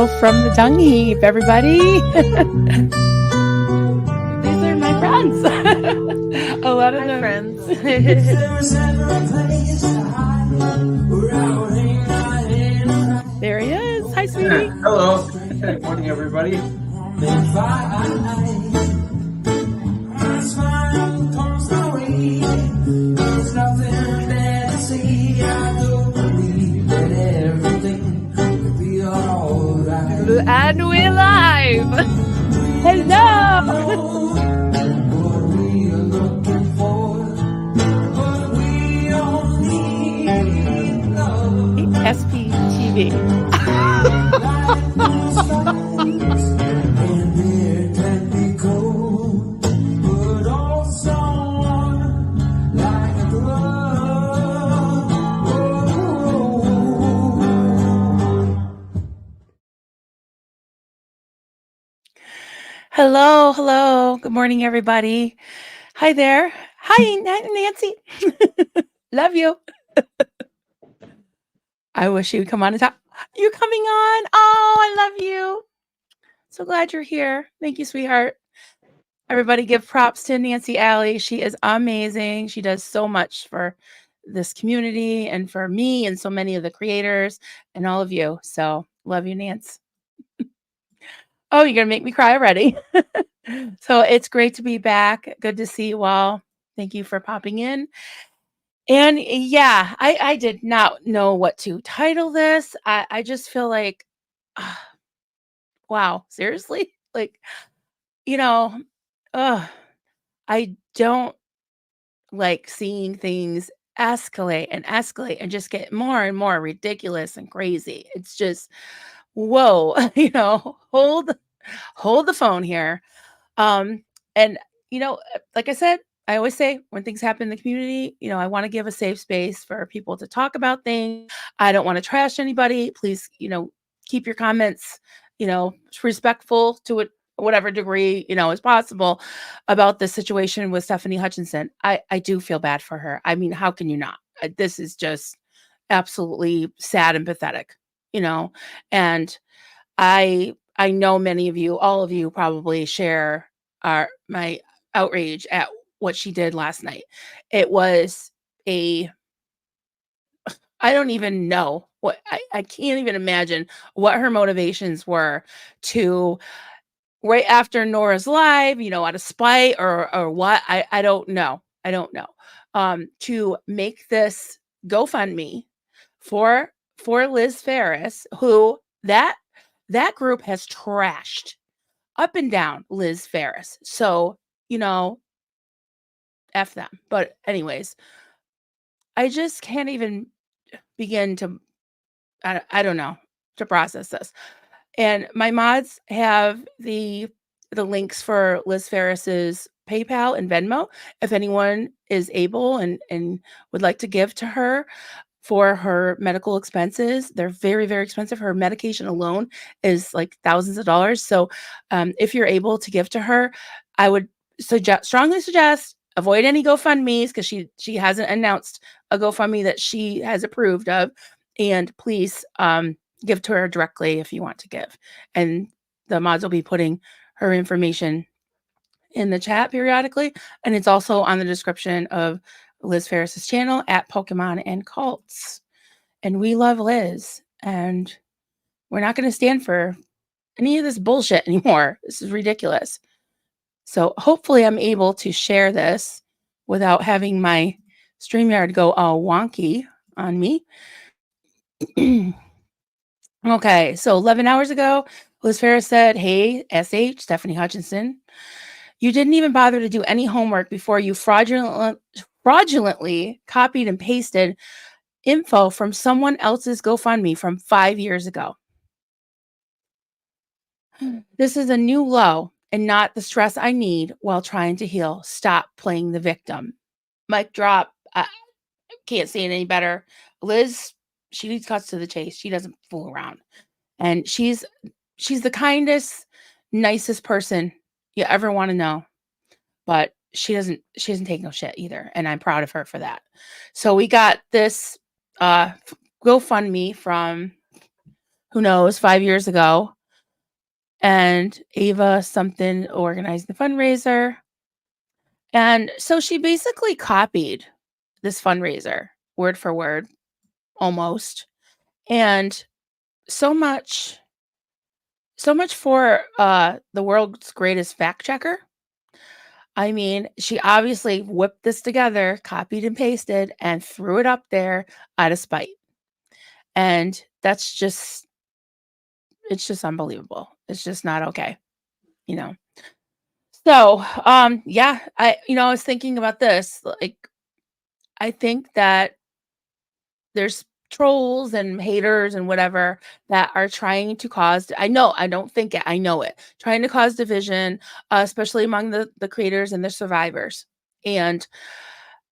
Hello from the dung heap, everybody. These are my friends. A lot of them. Friends. There he is. Hi, sweetie. Hello. Good morning, everybody. And we're live. Hello. SPTV. Hello. Good morning, everybody. Hi there. Hi, Nancy. Love you. I wish you would come on and talk. You're coming on. Oh, I love you. So glad you're here. Thank you, sweetheart. Everybody give props to Nancy Alley. She is amazing. She does so much for this community and for me and so many of the creators and all of you. So love you, Nance. Oh, you're going to make me cry already. So it's great to be back. Good to see you all. Thank you for popping in. And yeah, I did not know what to title this. I just feel like, wow, seriously? Like, I don't like seeing things escalate and just get more and more ridiculous and crazy. It's just, whoa, hold the phone here. And like I said, I always say when things happen in the community, I want to give a safe space for people to talk about things. I don't want to trash anybody. Please, keep your comments, respectful to it, whatever degree, is possible about the situation with Stephanie Hutchinson. I do feel bad for her. I mean, how can you not? This is just absolutely sad and pathetic, and I know many of you, all of you probably share my outrage at what she did last night. It was I don't even know what I can't even imagine what her motivations were to right after Nora's live, out of spite or what. I don't know. To make this GoFundMe for Liz Ferris, who that group has trashed up and down Liz Ferris. So, F them. But anyways, I just can't even begin to, I don't know, to process this. And my mods have the links for Liz Ferris's PayPal and Venmo. If anyone is able and would like to give to her for her medical expenses, they're very, very expensive. Her medication alone is like thousands of dollars. So if you're able to give to her, I would strongly suggest avoid any GoFundMes because she hasn't announced a GoFundMe that she has approved of. And please give to her directly if you want to give. And the mods will be putting her information in the chat periodically. And it's also on the description of Liz Ferris's channel at Pokemon and Cults. And we love Liz. And we're not going to stand for any of this bullshit anymore. This is ridiculous. So hopefully I'm able to share this without having my StreamYard go all wonky on me. Okay, so 11 hours ago, Liz Ferris said, "Hey, SH, Stephanie Hutchinson, you didn't even bother to do any homework before you fraudulently copied and pasted info from someone else's GoFundMe from 5 years ago. This is a new low and not the stress I need while trying to heal. Stop playing the victim." Mic drop. I can't say it any better. Liz, she cuts to the chase. She doesn't fool around. And she's the kindest, nicest person you ever want to know. But she doesn't take no shit either. And I'm proud of her for that. So we got this GoFundMe from who knows, 5 years ago, and Ava something organized the fundraiser. And so she basically copied this fundraiser word for word, almost. And so much so much for the world's greatest fact checker. I mean, she obviously whipped this together, copied and pasted, and threw it up there out of spite. And that's just it's just unbelievable. It's just not okay, you know. So, yeah, I was thinking about this. Like, I think that there's trolls and haters and whatever that are trying to cause, I know, I don't think it, I know it, trying to cause division, especially among the creators and the survivors. And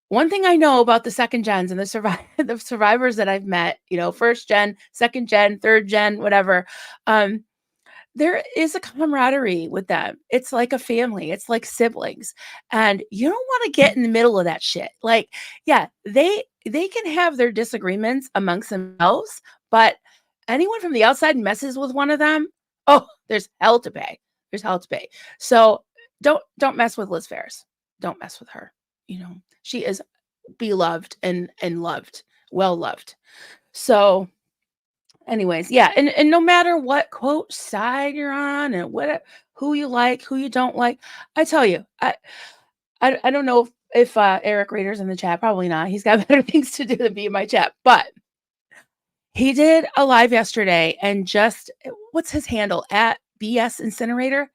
one thing I know about the second gens and the survivors that I've met, first gen, second gen, third gen, whatever, um, there is a camaraderie with them. It's like a family. It's like siblings. And you don't want to get in the middle of that shit. Like, yeah, they can have their disagreements amongst themselves, but anyone from the outside messes with one of them, oh, there's hell to pay. There's hell to pay. So don't mess with Liz Ferris. Don't mess with her. She is beloved and loved, well loved. So anyways, yeah, and no matter what quote side you're on and who you like, who you don't like, I tell you, I don't know if Eric Rader's in the chat, probably not. He's got better things to do than be in my chat, but he did a live yesterday and just what's his handle at BS Incinerator?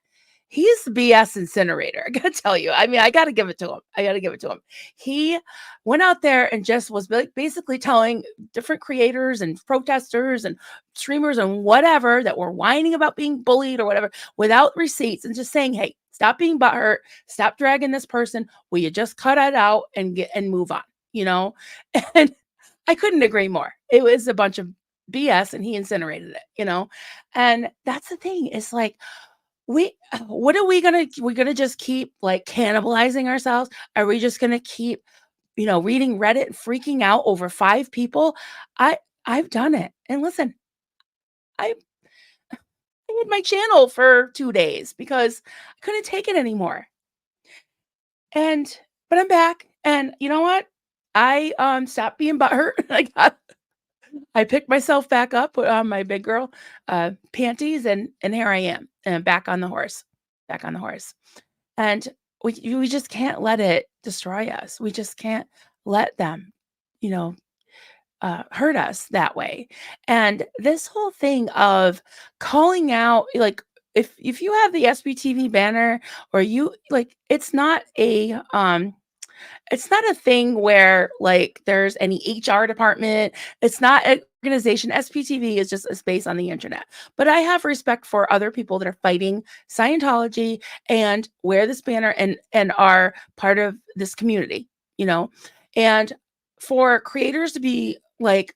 He's the BS incinerator. I gotta tell you. I mean, I gotta give it to him. He went out there and just was basically telling different creators and protesters and streamers and whatever that were whining about being bullied or whatever without receipts and just saying, "Hey, stop being butthurt. Stop dragging this person. Will you just cut it out and move on?" You know, and I couldn't agree more. It was a bunch of BS, and he incinerated it. And that's the thing. It's like we what are we're gonna just keep like cannibalizing ourselves? Are we just gonna keep, reading Reddit and freaking out over 5 people? I've done it. And listen, I I had my channel for 2 days because I couldn't take it anymore. And but I'm back. And you know what? I stopped being butthurt. I picked myself back up, put on my big girl panties, and here I am, and back on the horse. Back on the horse. And we just can't let it destroy us. We just can't let them, you know, hurt us that way. And this whole thing of calling out, like, if you have the SBTV banner, or you like, it's not a thing where like there's any HR department. It's not an organization. SPTV is just a space on the internet. But I have respect for other people that are fighting Scientology and wear this banner and are part of this community, you know. And for creators to be like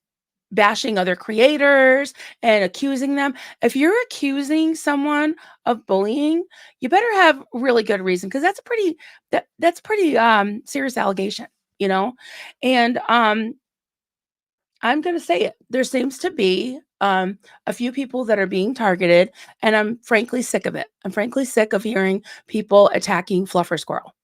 bashing other creators and accusing them. If you're accusing someone of bullying, you better have really good reason, because that's pretty serious allegation, you know? And I'm going to say it. There seems to be a few people that are being targeted, and I'm frankly sick of it. I'm frankly sick of hearing people attacking Fluffer Squirrel.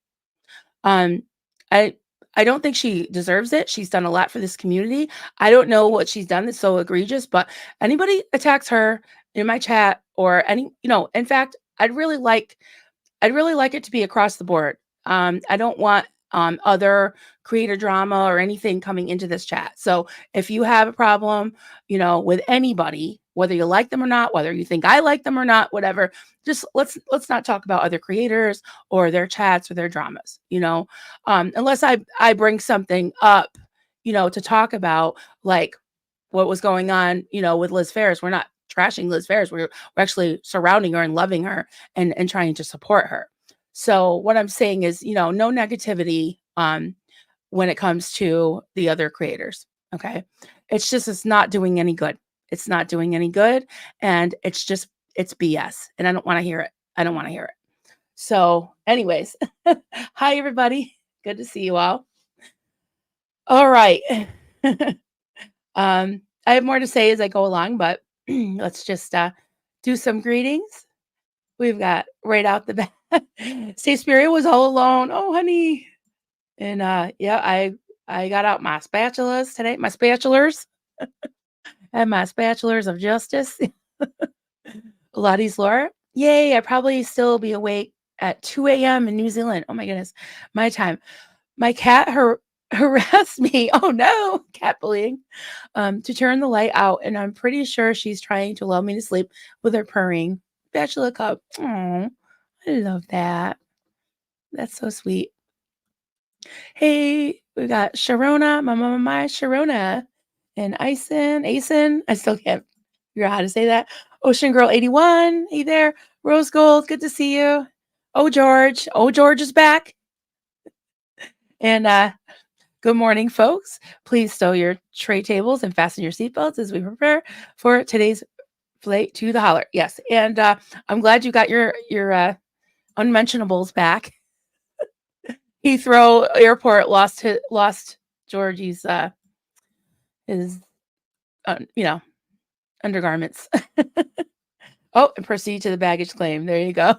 Um, I I don't think she deserves it. She's done a lot for this community. I don't know what she's done that's so egregious, but anybody attacks her in my chat or in fact, I'd really like it to be across the board. I don't want other creator drama or anything coming into this chat. So if you have a problem, with anybody, whether you like them or not, whether you think I like them or not, whatever, just let's not talk about other creators or their chats or their dramas. Unless I bring something up, to talk about, like what was going on, with Liz Ferris. We're not trashing Liz Ferris. We're actually surrounding her and loving her and trying to support her. So what I'm saying is, no negativity when it comes to the other creators. Okay. It's not doing any good. It's not doing any good. And it's BS. And I don't want to hear it. I don't want to hear it. So, anyways, hi everybody. Good to see you all. All right. I have more to say as I go along, but Let's just do some greetings. We've got right out the bat. Stay Spirit was all alone. Oh, honey. And yeah, I got out my spatulas today, my spatulars and my spatulars of justice. Lottie's Laura. Yay, I probably still be awake at 2 a.m. in New Zealand. Oh my goodness. My time. My cat harassed me. Oh no, cat bullying. To turn the light out, and I'm pretty sure she's trying to lull me to sleep with her purring. Bachelor cup. Oh, I love that. That's so sweet. Hey, we got Sharona, my Sharona, and Aisen. I still can't figure out how to say that. Ocean Girl 81. Hey there. Rose Gold, good to see you. Oh, George. Oh, George is back. And good morning, folks. Please stow your tray tables and fasten your seatbelts as we prepare for today's flight to the holler. Yes, and I'm glad you got your unmentionables back. Heathrow Airport lost Georgie's his undergarments. Oh, and proceed to the baggage claim. There you go.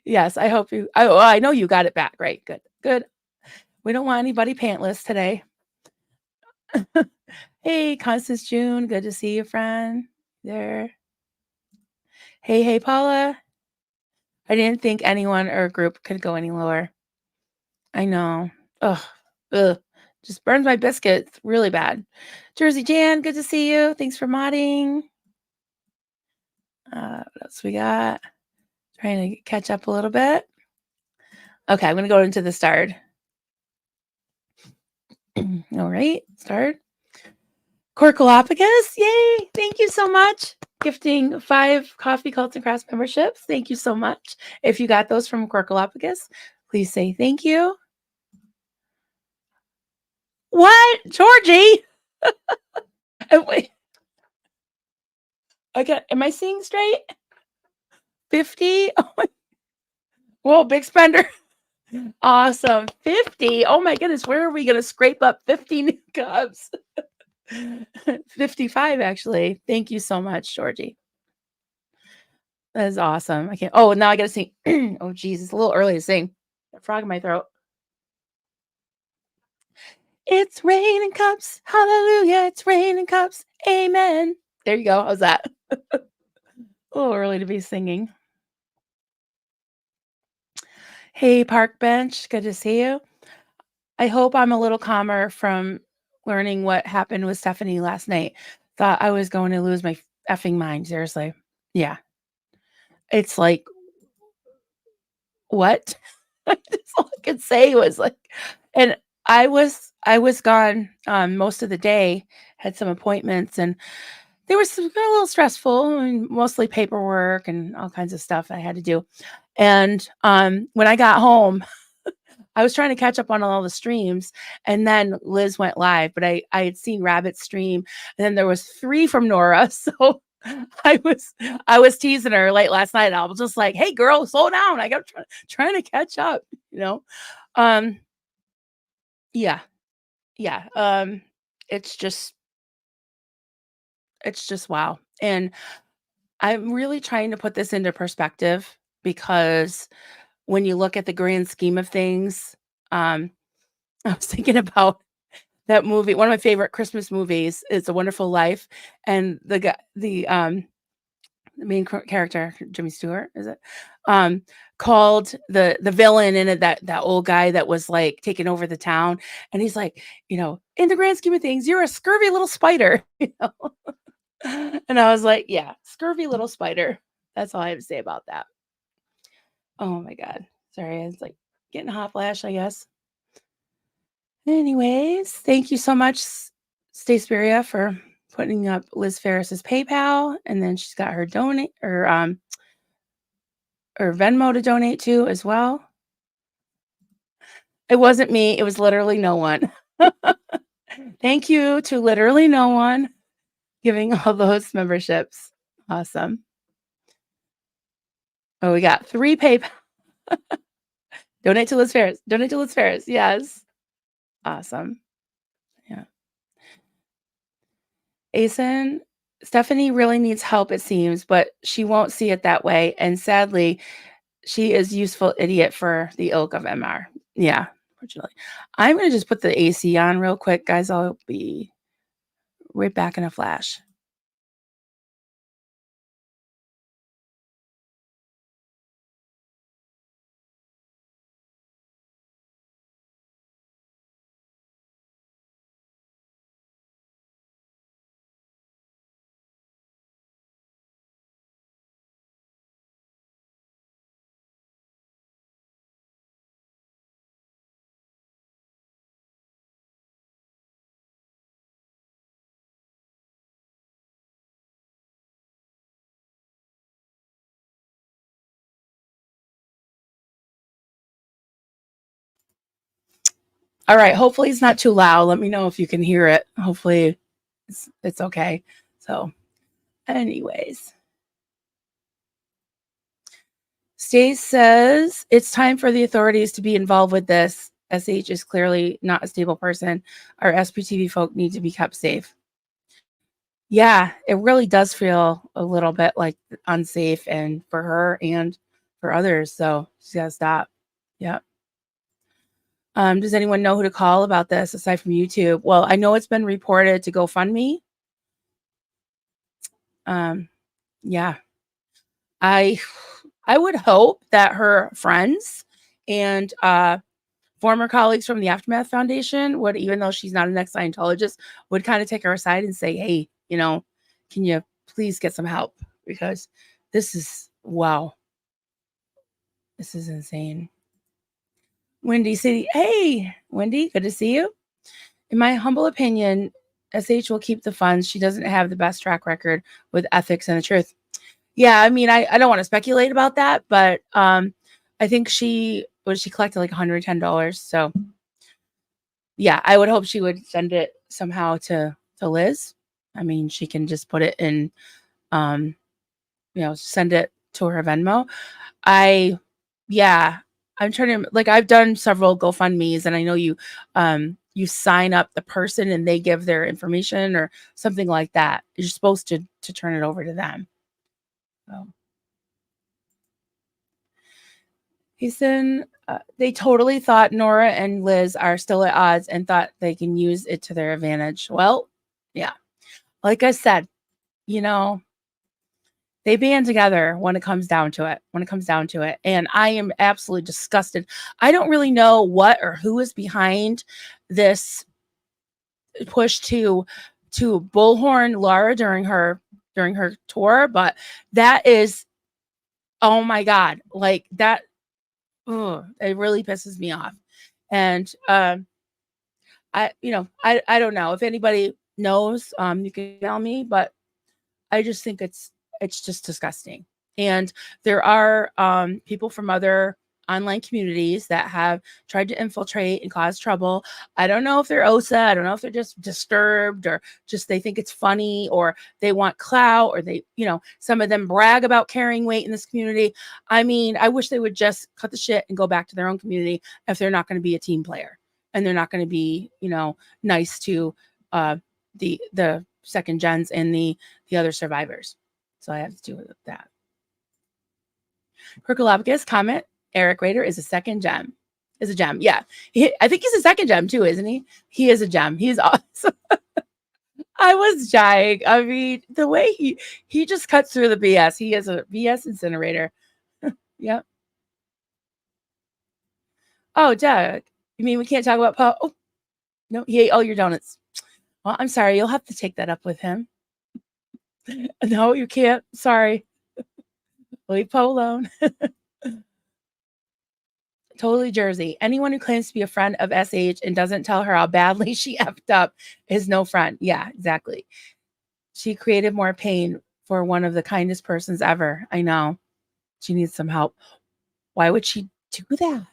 Yes, I hope you. I know you got it back. Right, good, good. We don't want anybody pantless today. Hey, Constance June, good to see you, friend. There. Hey, Paula. I didn't think anyone or a group could go any lower. I know. Ugh. Ugh. Just burns my biscuits really bad. Jersey Jan, good to see you. Thanks for modding. What else we got? Trying to catch up a little bit. Okay, I'm going to go into the start. All right, start. Corkolopagus, yay! Thank you so much. Gifting 5 Coffee Cults and Crafts memberships. Thank you so much. If you got those from Corkolopagus, please say thank you. What? Georgie? Wait. Okay, am I seeing straight? 50? Oh my. Whoa, big spender. Awesome. 50. Oh my goodness, where are we going to scrape up 50 new cups? 55, actually. Thank you so much, Georgie. That is awesome. I can't. Oh, now I got to sing. Oh, geez, it's a little early to sing. Got a frog in my throat. It's raining cups. Hallelujah. It's raining cups. Amen. There you go. How's that? A little early to be singing. Hey, Park Bench. Good to see you. I hope I'm a little calmer from learning what happened with Stephanie last night. Thought I was going to lose my effing mind. Seriously. Yeah. It's like, what? That's all I could say was like, and I was gone most of the day, had some appointments, and they were a little stressful, and mostly paperwork and all kinds of stuff I had to do. And when I got home, I was trying to catch up on all the streams, and then Liz went live, but I had seen Rabbit's stream, and then there was 3 from Nora, so I was teasing her late last night. I was just like, "Hey, girl, slow down. I got trying to catch up," you know. Um, yeah, yeah. It's just wow, and I'm really trying to put this into perspective because when you look at the grand scheme of things, um, I was thinking about that movie. One of my favorite Christmas movies is A Wonderful Life, and the main character, Jimmy Stewart, is it? Called the villain in it, that old guy that was like taking over the town, and he's like, in the grand scheme of things, you're a scurvy little spider, And I was like, yeah, scurvy little spider. That's all I have to say about that. Oh my god, sorry, I was like getting a hot flash, I guess. Anyways, thank you so much, Staceberia, for putting up Liz Ferris's PayPal, and then she's got her donate or Venmo to donate to as well. It wasn't me. It was literally no one. Thank you to literally no one giving all those memberships. Awesome. Oh, we got 3 PayPal. Donate to Liz Ferris. Donate to Liz Ferris. Yes. Awesome. Yeah. Asen, Stephanie really needs help, it seems, but she won't see it that way. And sadly, she is useful idiot for the ilk of MR. Yeah, unfortunately. I'm gonna just put the AC on real quick, guys. I'll be right back in a flash. All right. Hopefully it's not too loud. Let me know if you can hear it. Hopefully it's okay. So, anyways, Stace says it's time for the authorities to be involved with this. SH is clearly not a stable person. Our SPTV folk need to be kept safe. Yeah, it really does feel a little bit like unsafe and for her and for others. So she's got to stop. Yeah. Does anyone know who to call about this aside from YouTube? Well, I know it's been reported to GoFundMe. Um, yeah, I I would hope that her friends and former colleagues from the Aftermath Foundation would, even though she's not an ex-Scientologist, would kind of take her aside and say, "Hey, can you please get some help? Because this is wow, this is insane." Wendy City, hey, Wendy, good to see you. In my humble opinion, SH will keep the funds. She doesn't have the best track record with ethics and the truth. Yeah, I mean, I don't want to speculate about that, but I think she collected like $110. So yeah, I would hope she would send it somehow to Liz. I mean, she can just put it in, um, send it to her Venmo. I yeah, I'm trying to, like, I've done several GoFundMe's, and I know you sign up the person and they give their information or something like that. You're supposed to turn it over to them. So he said they totally thought Nora and Liz are still at odds and thought they can use it to their advantage. Well, yeah. Like I said, you know, they band together when it comes down to it. When it comes down to it. And I am absolutely disgusted. I don't really know what or who is behind this push to bullhorn Laura during her tour, but that is, oh my god, like that, ugh, it really pisses me off. And I don't know if anybody knows, you can tell me, but I just think it's just disgusting. And there are people from other online communities that have tried to infiltrate and cause trouble. I don't know if they're OSA. I don't know if they're just disturbed or just they think it's funny or they want clout or some of them brag about carrying weight in this community. I mean, I wish they would just cut the shit and go back to their own community if they're not going to be a team player and they're not going to be, nice to uh, the second gens and the other survivors. So I have to do with that. Percolobicus comment, Eric Rader is a second gem. Is a gem. Yeah. I think he's a second gem too, isn't he? He is a gem. He's awesome. I was dying. I mean, the way he just cuts through the BS. He is a BS incinerator. Yep. Oh, Doug. You mean we can't talk about Poe? Oh, no, he ate all your donuts. Well, I'm sorry. You'll have to take that up with him. No, you can't. Sorry. Leave Poe alone. Totally Jersey. Anyone who claims to be a friend of SH and doesn't tell her how badly she effed up is no friend. Yeah, exactly. She created more pain for one of the kindest persons ever. I know. She needs some help. Why would she do that?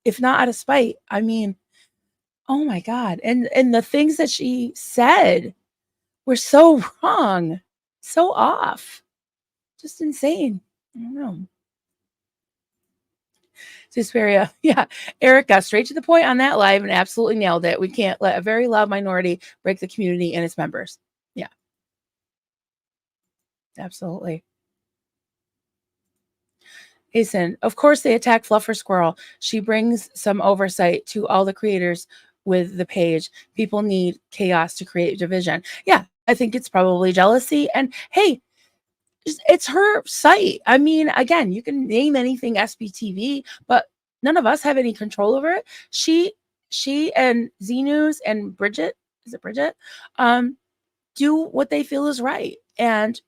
If not out of spite. I mean, oh my God. And the things that she said were so wrong, so off. Just insane. I don't know. Suspiria. Yeah. Eric got straight to the point on that live and absolutely nailed it. We can't let a very loud minority break the community and its members. Yeah. Absolutely. Jason, of course they attack Fluffer Squirrel. She brings some oversight to all the creators with the page. People need chaos to create division. Yeah, I think it's probably jealousy. And hey, it's her site. I mean, again, you can name anything SBTV, but none of us have any control over it. She and Z News and Bridget, is it Bridget? Um, do what they feel is right. And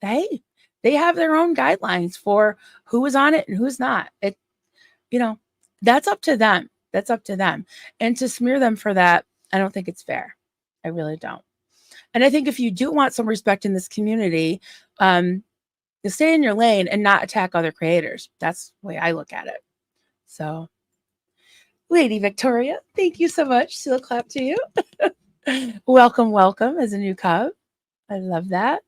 hey, they have their own guidelines for who is on it and who's not. It, you know, that's up to them. That's up to them. And to smear them for that, I don't think it's fair. I really don't. And I think if you do want some respect in this community, you stay in your lane and not attack other creators. That's the way I look at it. So, Lady Victoria, thank you so much. Still clap to you. Welcome, welcome as a new cub. I love that.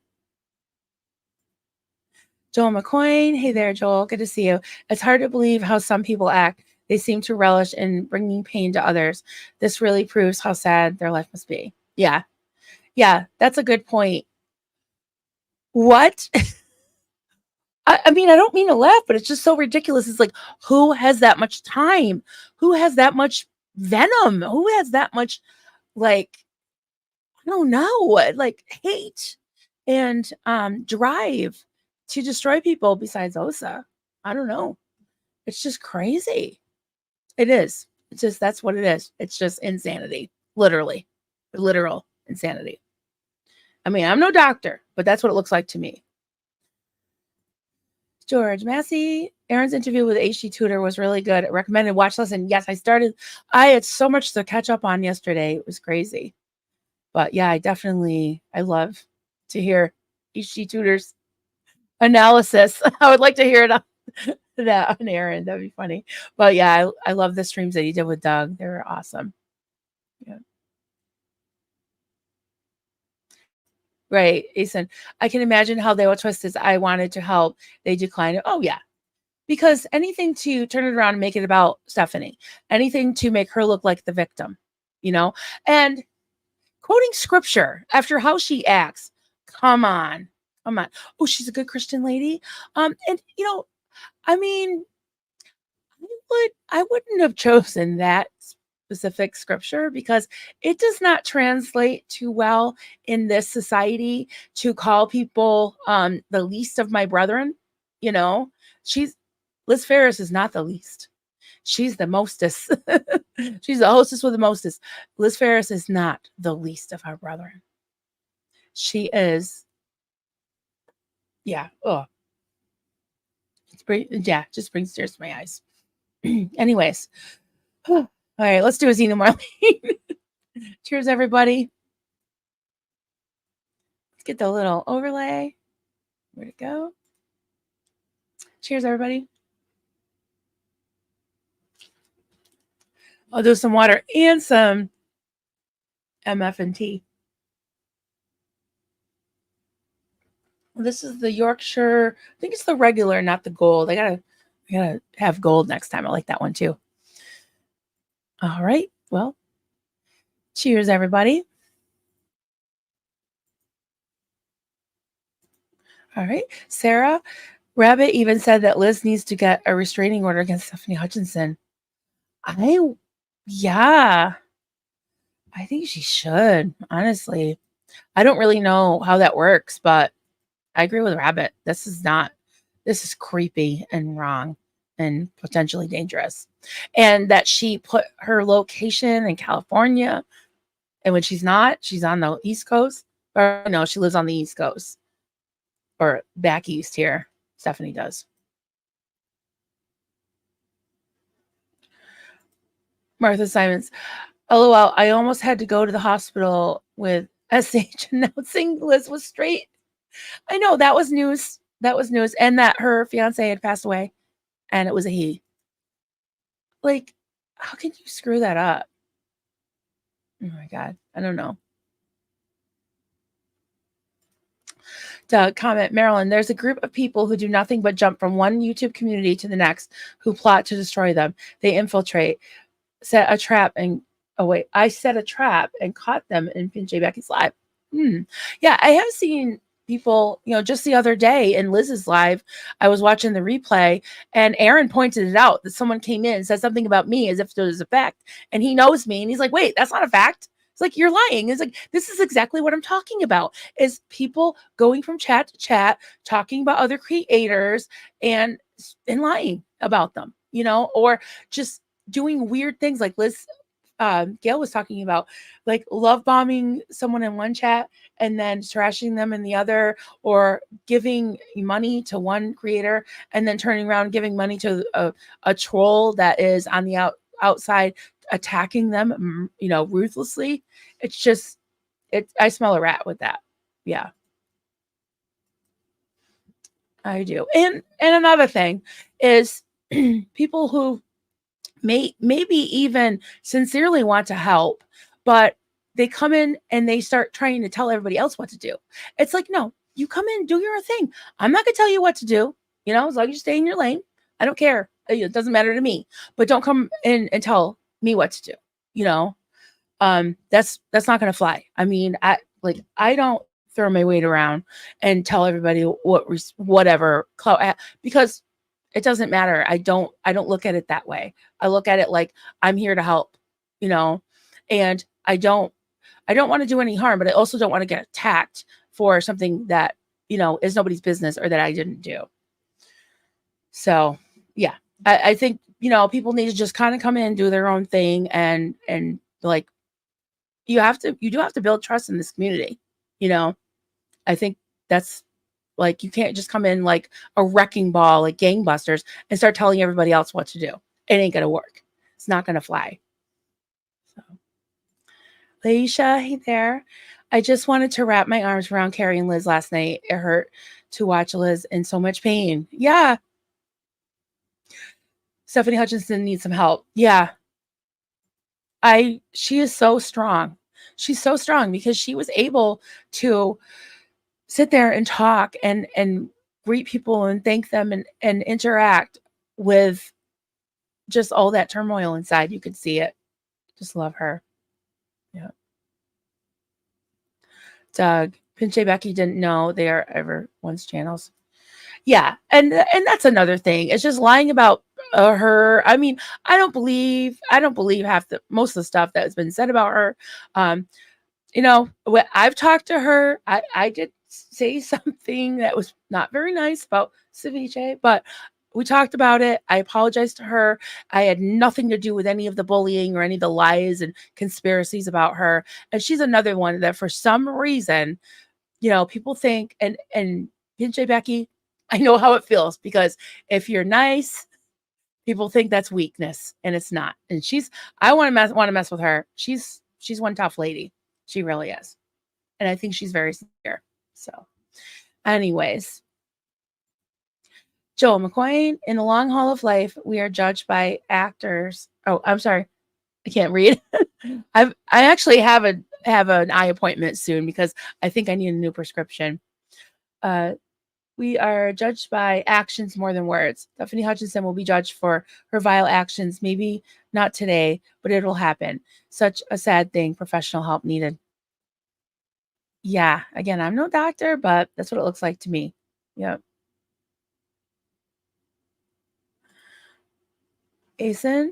Joel McCoy. Hey there, Joel. Good to see you. It's hard to believe how some people act. They seem to relish in bringing pain to others. This really proves how sad their life must be. Yeah. Yeah, that's a good point. What? I mean, I don't mean to laugh, but it's just so ridiculous. It's like, who has that much time? Who has that much venom? Who has that much, like, I don't know, like hate and drive to destroy people besides Osa? I don't know. It's just crazy. It is. It's just that's what it is. It's just insanity. Literally. Literal insanity. I mean, I'm no doctor, but that's what it looks like to me. George Massey, Aaron's interview with HD Tutor was really good. Recommended watch lesson. Yes, I had so much to catch up on yesterday. It was crazy. But yeah, I love to hear HD Tutor's analysis. I would like to hear it on that on Aaron. That'd be funny. But yeah, I love the streams that he did with Doug. They were awesome. Yeah. Right, Ethan. I can imagine how they will twist this. I wanted to help. They declined it. Oh yeah. Because anything to turn it around and make it about Stephanie, anything to make her look like the victim, you know, and quoting scripture after how she acts. Come on, come on. Oh, she's a good Christian lady. And I mean, I wouldn't have chosen that specific scripture because it does not translate too well in this society to call people the least of my brethren. You know, she's Liz Ferris is not the least. She's the mostest. She's the hostess with the mostest. Liz Ferris is not the least of our brethren. She is, yeah. Oh, just brings tears to my eyes. Anyways, all right, let's do a Xena Marlene. Cheers, everybody. Let's get the little overlay. Where'd it go? Cheers, everybody. I'll do some water and some MF and T. This is the Yorkshire. I think it's the regular, not the gold. I gotta have gold next time. I like that one too. All right. Well, cheers, everybody. All right. Sarah Rabbit even said that Liz needs to get a restraining order against Stephanie Hutchinson. Yeah, I think she should, honestly. I don't really know how that works, but I agree with Rabbit. This is creepy and wrong and potentially dangerous. And that she put her location in California, and when she's not, she's on the East Coast. Or no, she lives on the East Coast or back east here. Stephanie does. Martha Simons. LOL, I almost had to go to the hospital with SH announcing Liz was straight. I know that was news. That was news. And that her fiance had passed away and it was a he. Like, how can you screw that up? Oh my God. I don't know. Doug, comment, Marilyn, there's a group of people who do nothing but jump from one YouTube community to the next who plot to destroy them. They infiltrate, set a trap, and I set a trap and caught them in Pinche Becky's live. Yeah, I have seen people, just the other day in Liz's live, I was watching the replay and Aaron pointed it out that someone came in and said something about me as if it was a fact. And he knows me and he's like, wait, that's not a fact. It's like, you're lying. It's like, this is exactly what I'm talking about, is people going from chat to chat, talking about other creators and lying about them, or just doing weird things like Liz Gail was talking about, like love bombing someone in one chat and then trashing them in the other, or giving money to one creator and then turning around and giving money to a troll that is on the outside attacking them, ruthlessly. It's just, I smell a rat with that. Yeah, I do. And another thing is people who maybe even sincerely want to help, but they come in and they start trying to tell everybody else what to do. It's like, no, you come in, do your own thing. I'm not going to tell you what to do, as long as you stay in your lane. I don't care. It doesn't matter to me, but don't come in and tell me what to do. That's not going to fly. I mean, I don't throw my weight around and tell everybody whatever clout, because it doesn't matter. I don't look at it that way. I look at it like I'm here to help, and I don't want to do any harm, but I also don't want to get attacked for something that, is nobody's business or that I didn't do. So yeah, I think, people need to just kind of come in, do their own thing, and like, you do have to build trust in this community. I think that's, like, you can't just come in like a wrecking ball, like gangbusters, and start telling everybody else what to do. It ain't going to work. It's not going to fly. So, Leisha, hey there. I just wanted to wrap my arms around Carrie and Liz last night. It hurt to watch Liz in so much pain. Yeah. Stephanie Hutchinson needs some help. Yeah. She is so strong. She's so strong because she was able to sit there and talk and greet people and thank them and interact with just all that turmoil inside. You could see it. Just love her. Yeah. Doug, Pinche Becky didn't know they are everyone's channels. Yeah, and that's another thing. It's just lying about her. I mean, I don't believe most of the stuff that has been said about her. When I've talked to her, I did say something that was not very nice about Ceviche, but we talked about it. I apologized to her. I had nothing to do with any of the bullying or any of the lies and conspiracies about her. And she's another one that for some reason, people think, and Pinche Becky, I know how it feels, because if you're nice, people think that's weakness, and it's not. And I want to mess with her. She's one tough lady. She really is. And I think she's very sincere. So, anyways, Joel McQueen, in the long haul of life, we are judged by actors. Oh, I'm sorry. I can't read. I actually have an eye appointment soon because I think I need a new prescription. We are judged by actions more than words. Stephanie Hutchinson will be judged for her vile actions. Maybe not today, but it'll happen. Such a sad thing. Professional help needed. Yeah. Again, I'm no doctor, but that's what it looks like to me. Yep. Asen,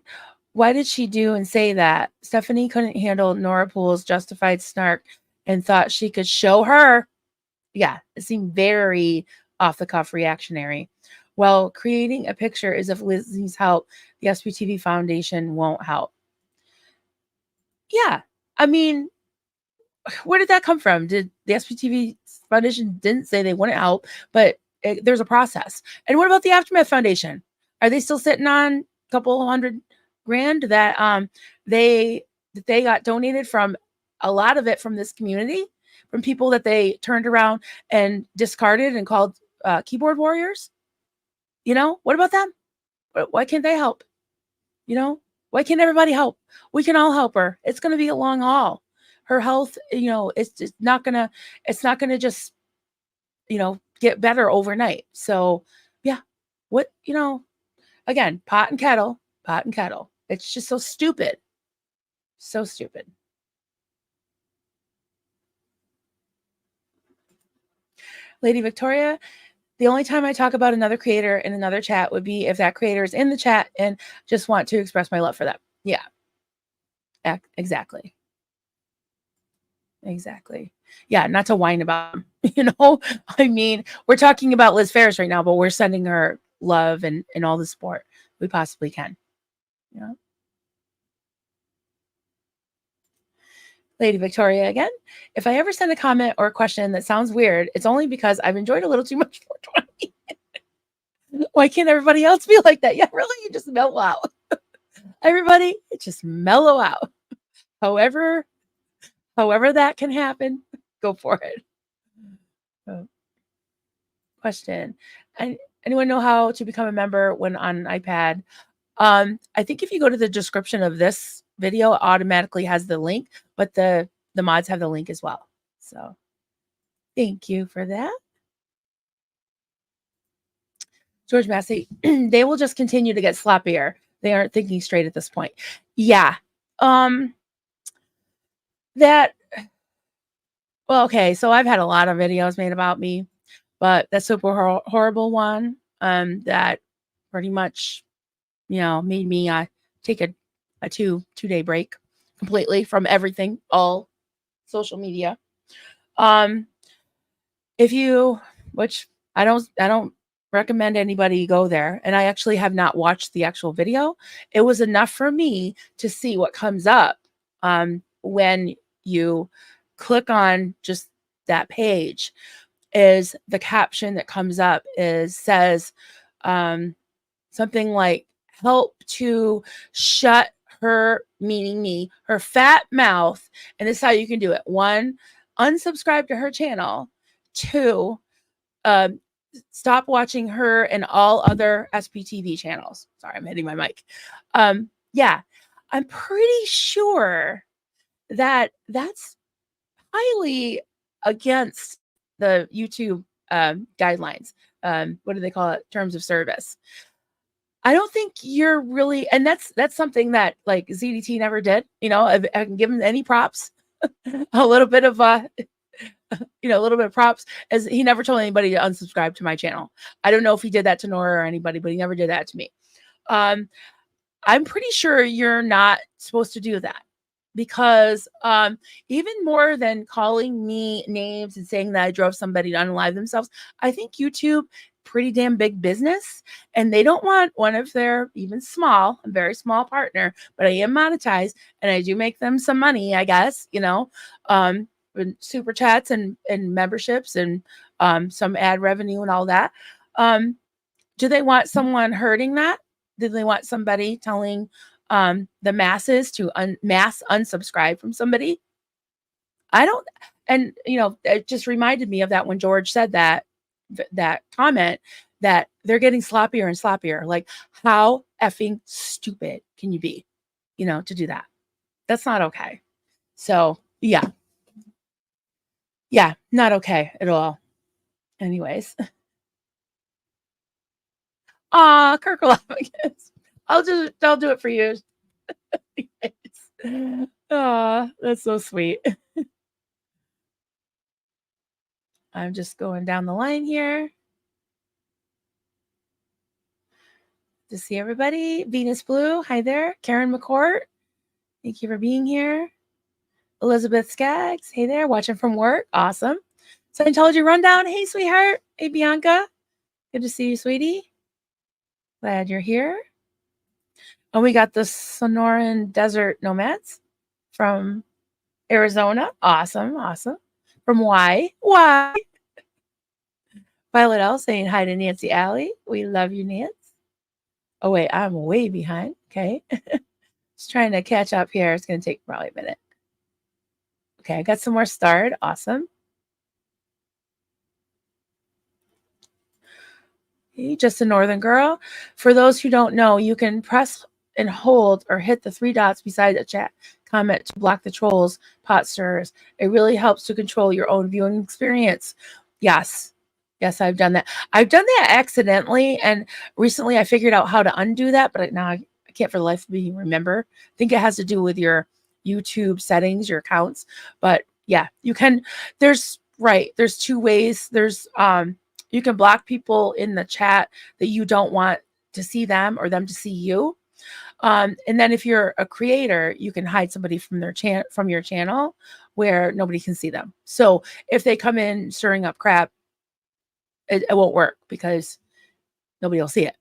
why did she do and say that? Stephanie couldn't handle Nora Poole's justified snark and thought she could show her. Yeah, it seemed very off the cuff reactionary. Well, creating a picture is if Liz needs help, the SPTV Foundation won't help. Yeah, I mean, where did that come from? Did the SPTV Foundation didn't say they wouldn't help, but there's a process. And what about the Aftermath Foundation? Are they still sitting on a couple $100,000 that they got donated from, a lot of it from this community, from people that they turned around and discarded and called keyboard warriors? What about them? Why can't they help? Why can't everybody help? We can all help her. It's going to be a long haul. Her health, it's just not going to just, get better overnight. So yeah, again, pot and kettle. It's just so stupid. So stupid. Lady Victoria, the only time I talk about another creator in another chat would be if that creator is in the chat and just want to express my love for them. Yeah, exactly. Exactly. Yeah, not to whine about them, I mean, we're talking about Liz Ferris right now, but we're sending her love and all the support we possibly can. Yeah. Lady Victoria again. If I ever send a comment or a question that sounds weird, it's only because I've enjoyed a little too much 420. Why can't everybody else be like that? Yeah, really, you just mellow out. Everybody, just mellow out. However that can happen, go for it. Question. And anyone know how to become a member when on an iPad? I think if you go to the description of this video, it automatically has the link, but the mods have the link as well. So thank you for that. George Massey, they will just continue to get sloppier. They aren't thinking straight at this point. Yeah. That well, okay, so I've had a lot of videos made about me, but that super horrible one, that pretty much, made me take a two-day break completely from everything, all social media. If you, which I don't recommend anybody go there, and I actually have not watched the actual video. It was enough for me to see what comes up when you click on just that page. Is the caption that comes up says something like help to shut her, meaning me, her fat mouth. And this is how you can do it. 1, unsubscribe to her channel. 2, stop watching her and all other SPTV channels. Sorry, I'm hitting my mic. Yeah, I'm pretty sure that that's highly against the YouTube guidelines. What do they call it? Terms of service. I don't think you're really, and that's something that like ZDT never did. I can give him any props, a little bit of a little bit of props, as he never told anybody to unsubscribe to my channel. I don't know if he did that to Nora or anybody, but he never did that to me. I'm pretty sure you're not supposed to do that, because even more than calling me names and saying that I drove somebody to unalive themselves, I think YouTube pretty damn big business, and they don't want one of their even small, a very small partner, but I am monetized and I do make them some money, I guess, super chats and memberships and some ad revenue and all that. Do they want someone hurting that? Do they want somebody telling the masses to mass unsubscribe from somebody? I don't. And it just reminded me of that when George said that comment, that they're getting sloppier and sloppier. Like, how effing stupid can you be, to do that? That's not okay. So yeah, not okay at all. Anyways, Kirk I'll do it for you. That's so sweet. I'm just going down the line here to see everybody. Venus Blue, hi there. Karen McCourt, thank you for being here. Elizabeth Skaggs, hey there, watching from work. Awesome. Scientology Rundown, hey sweetheart. Hey Bianca, good to see you, sweetie. Glad you're here. And we got the Sonoran Desert Nomads from Arizona. Awesome. From Why? Violet L saying hi to Nancy Alley. We love you, Nance. Oh, wait, I'm way behind. Okay. Just trying to catch up here. It's going to take probably a minute. Okay, I got some more starred. Awesome. Okay, just a Northern Girl. For those who don't know, you can press and hold or hit the 3 dots beside the chat comment to block the trolls, pot stirrers. It really helps to control your own viewing experience. Yes, I've done that. I've done that accidentally, and recently I figured out how to undo that, but now I can't for the life of me remember. I think it has to do with your YouTube settings, your accounts. But yeah, you can. There's Right. There's 2 ways. You can block people in the chat that you don't want to see them or them to see you. And then if you're a creator, you can hide somebody from from your channel where nobody can see them. So if they come in stirring up crap, it won't work because nobody will see it.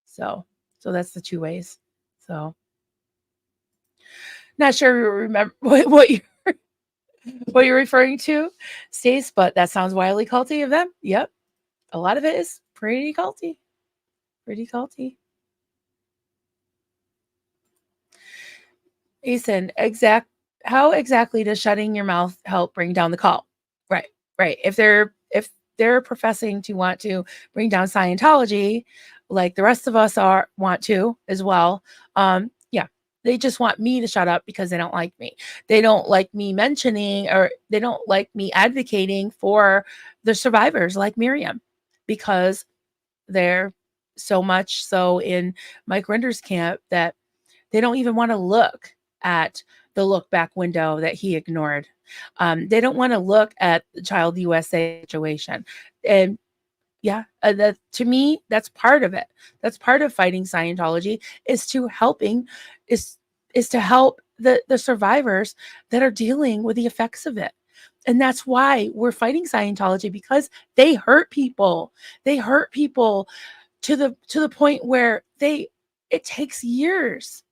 So that's the 2 ways. So not sure you remember what you're referring to, Stace, but that sounds wildly culty of them. Yep. A lot of it is pretty culty. Pretty culty. Ethan, how exactly does shutting your mouth help bring down the call? Right, right. If they're professing to want to bring down Scientology, like the rest of us are want to as well, yeah, they just want me to shut up because they don't like me. They don't like me mentioning, or they don't like me advocating for the survivors like Miriam, because they're so much so in Mike Render's camp that they don't even want to look at the look back window that he ignored. They don't want to look at the Child USA situation. And yeah, that, to me, that's part of it. That's part of fighting Scientology, is to helping, is is to help the survivors that are dealing with the effects of it. And that's why we're fighting Scientology, because they hurt people. They hurt people to the point where it takes years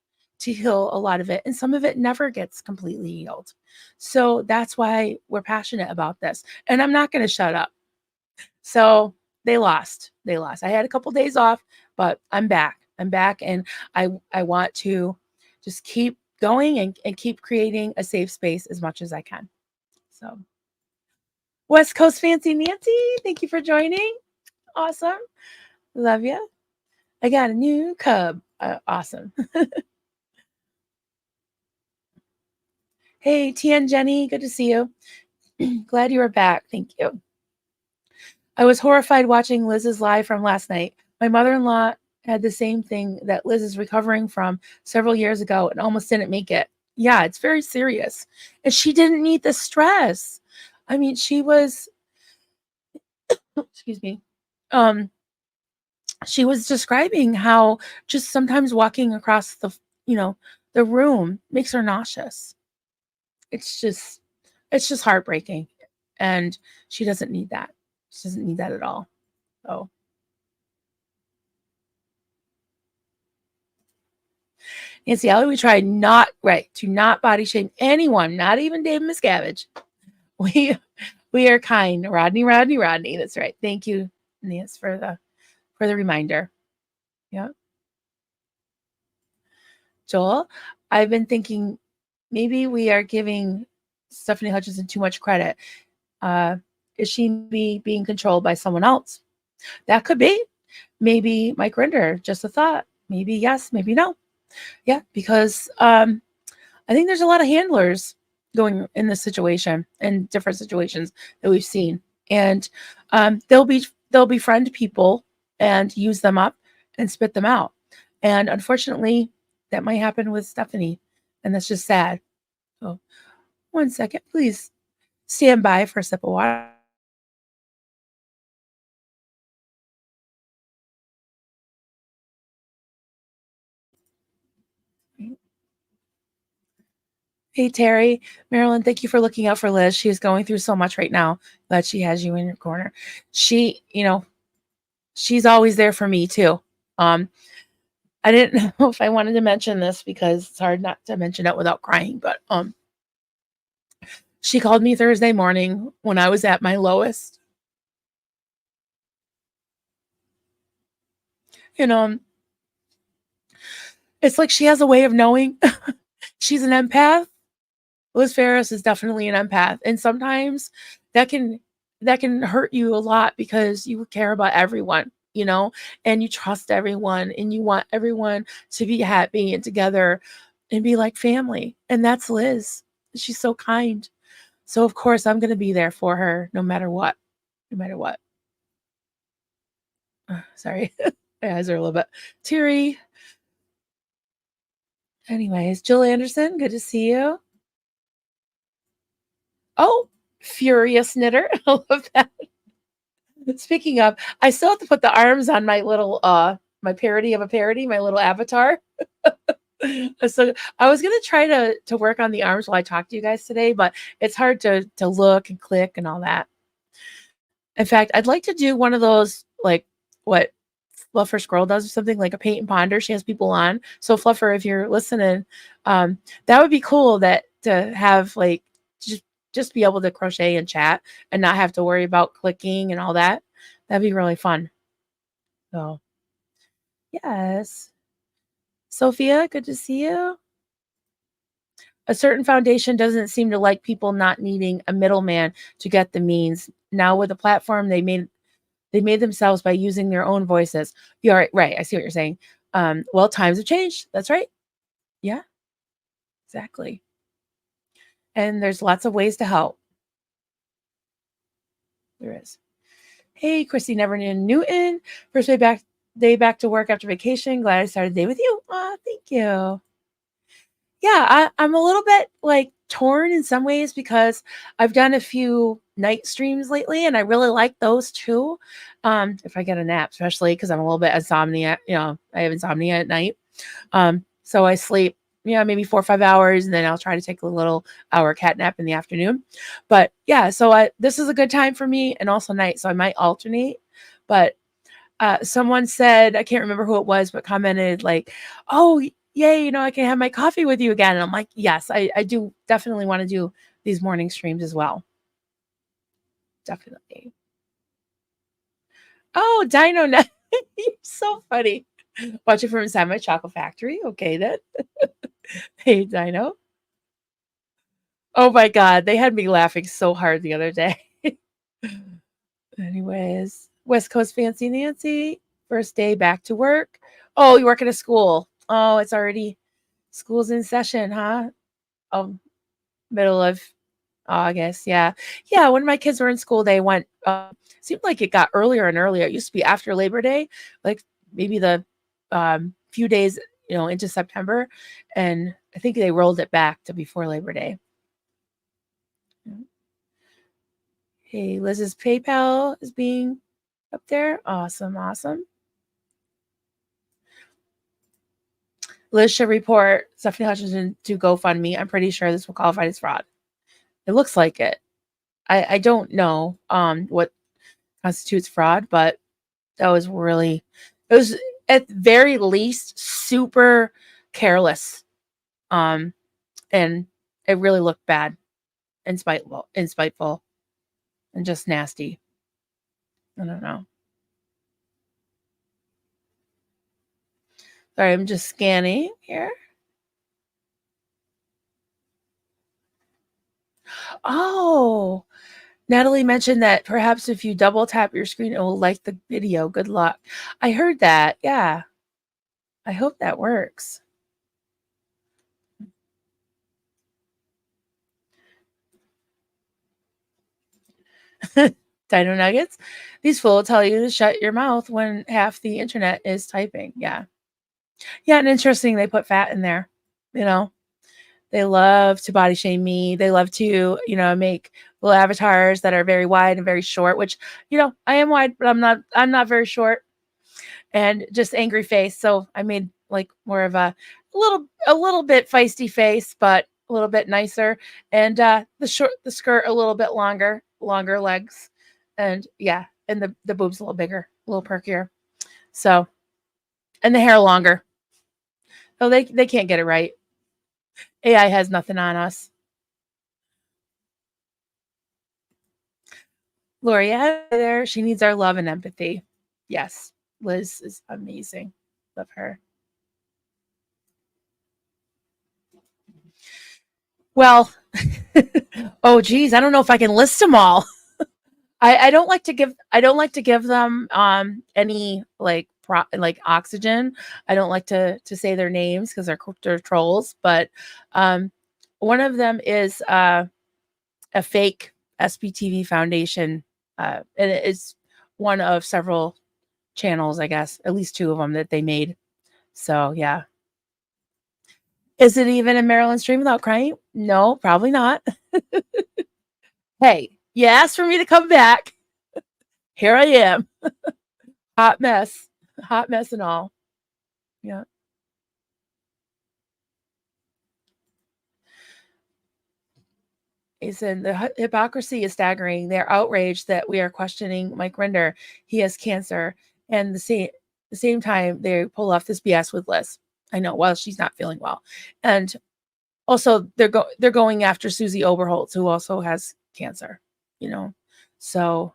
to heal a lot of it, and some of it never gets completely healed. So that's why we're passionate about this, and I'm not going to shut up. So they lost. I had a couple days off, but I'm back, and I want to just keep going, and keep creating a safe space as much as I can. So West Coast Fancy Nancy, thank you for joining. Awesome. Love you. I got a new cub. Awesome. Hey, Tian Jenny, good to see you. Glad you are back. Thank you. I was horrified watching Liz's live from last night. My mother-in-law had the same thing that Liz is recovering from several years ago and almost didn't make it. Yeah, it's very serious. And she didn't need the stress. I mean, excuse me. Um, she was describing how just sometimes walking across you know, the room makes her nauseous. It's just it's just heartbreaking, and she doesn't need that. She doesn't need that at all. So, Nancy Alley, we try not right to not body shame anyone, not even David Miscavige. We we are kind. Rodney. That's right. Thank you, Nancy, for the reminder. Yeah. Joel, I've been thinking maybe we are giving Stephanie Hutchinson too much credit. Uh, is she being controlled by someone else? That could be. Maybe Mike Rinder, just a thought. Maybe yes, maybe no. Yeah, because I think there's a lot of handlers going in this situation, in different situations that we've seen, and they'll befriend people and use them up and spit them out. And unfortunately, that might happen with Stephanie, and that's just sad. So, one second, please stand by for a sip of water. Hey, Terry, Marilyn, thank you for looking out for Liz. She is going through so much right now, but she has you in your corner. She, she's always there for me too. Um, I didn't know if I wanted to mention this because it's hard not to mention it without crying, but she called me Thursday morning when I was at my lowest. You know, it's like she has a way of knowing. She's an empath. Liz Ferris is definitely an empath, and sometimes that can hurt you a lot because you care about everyone, and you trust everyone, and you want everyone to be happy and together and be like family. And that's Liz. She's so kind. So of course I'm going to be there for her no matter what. No matter what. Sorry. My eyes are a little bit teary. Anyways, Jill Anderson, good to see you. Oh, Furious knitter. I love that. Speaking of, I still have to put the arms on my little my parody of a parody, my little avatar. So I was gonna try to work on the arms while I talk to you guys today, but it's hard to look and click and all that. In fact, I'd like to do one of those like what Fluffer Squirrel does or something like a paint and ponder. She has people on. So Fluffer, if you're listening, that would be cool that to have like just just be able to crochet and chat and not have to worry about clicking and all that. That'd be really fun. So yes. Sophia, good to see you. A certain foundation doesn't seem to like people not needing a middleman to get the means. Now with the platform they made themselves by using their own voices. You're right. I see what you're saying. Well, times have changed. That's right. Yeah, exactly. And there's lots of ways to help. There is. Hey, Christy Neverton Newton. First day back to work after vacation. Glad I started the day with you. Aw, thank you. Yeah, I'm a little bit like torn in some ways because I've done a few night streams lately and I really like those too. If I get a nap, especially because I'm a little bit insomnia, I have insomnia at night. So I sleep, maybe 4 or 5 hours, and then I'll try to take a little hour cat nap in the afternoon. But yeah, so this is a good time for me and also night, so I might alternate. But someone said, I can't remember who it was, but commented like, "Oh, yay, I can have my coffee with you again." And I'm like, yes, I do definitely want to do these morning streams as well. Definitely. Oh, Dino Nut. You're so funny. Watch it from inside my chocolate factory. Okay, then. Hey, Dino. Oh my God. They had me laughing so hard the other day. Anyways, West Coast Fancy Nancy. First day back to work. Oh, you work at a school. Oh, it's already school's in session, huh? Oh, middle of August. Yeah. Yeah. When my kids were in school, they went, seemed like it got earlier and earlier. It used to be after Labor Day, like maybe the few days, into September. And I think they rolled it back to before Labor Day. Hey, Liz's PayPal is being up there. Awesome. Awesome. Liz should report Stephanie Hutchinson to GoFundMe. I'm pretty sure this will qualify as fraud. It looks like it. I don't know what constitutes fraud, but that was it was at very least super careless. And it really looked bad and spiteful and just nasty. I don't know. Sorry, I'm just scanning here. Oh, Natalie mentioned that perhaps if you double tap your screen, it will like the video. Good luck. I heard that. Yeah. I hope that works. Dino Nuggets. These fools tell you to shut your mouth when half the internet is typing. Yeah. Yeah. And interesting, they put fat in there. You know, they love to body shame me. They love to, make little avatars that are very wide and very short, which, I am wide, but I'm not very short and just angry face. So I made like more of a little bit feisty face, but a little bit nicer. And the skirt a little bit longer legs. And yeah, and the boobs a little bigger, a little perkier. So, and the hair longer. Oh, they can't get it right. AI has nothing on us. L'Oreal there, she needs our love and empathy. Yes, Liz is amazing. Love her. Well, oh geez, I don't know if I can list them all. I don't like to give them any like like oxygen. I don't like to say their names because they're trolls. But one of them is a fake SBTV Foundation, and it is one of several channels, I guess, at least two of them that they made. So yeah. Is it even a Maryland stream without crying? No, probably not. Hey, you asked for me to come back. Here I am. Hot mess. Hot mess and all. Yeah. He said the hypocrisy is staggering. They're outraged that we are questioning Mike Rinder. He has cancer, and the same time they pull off this BS with Liz. I know. Well, she's not feeling well, and also they're going after Susie Oberholtz, who also has cancer. You know, so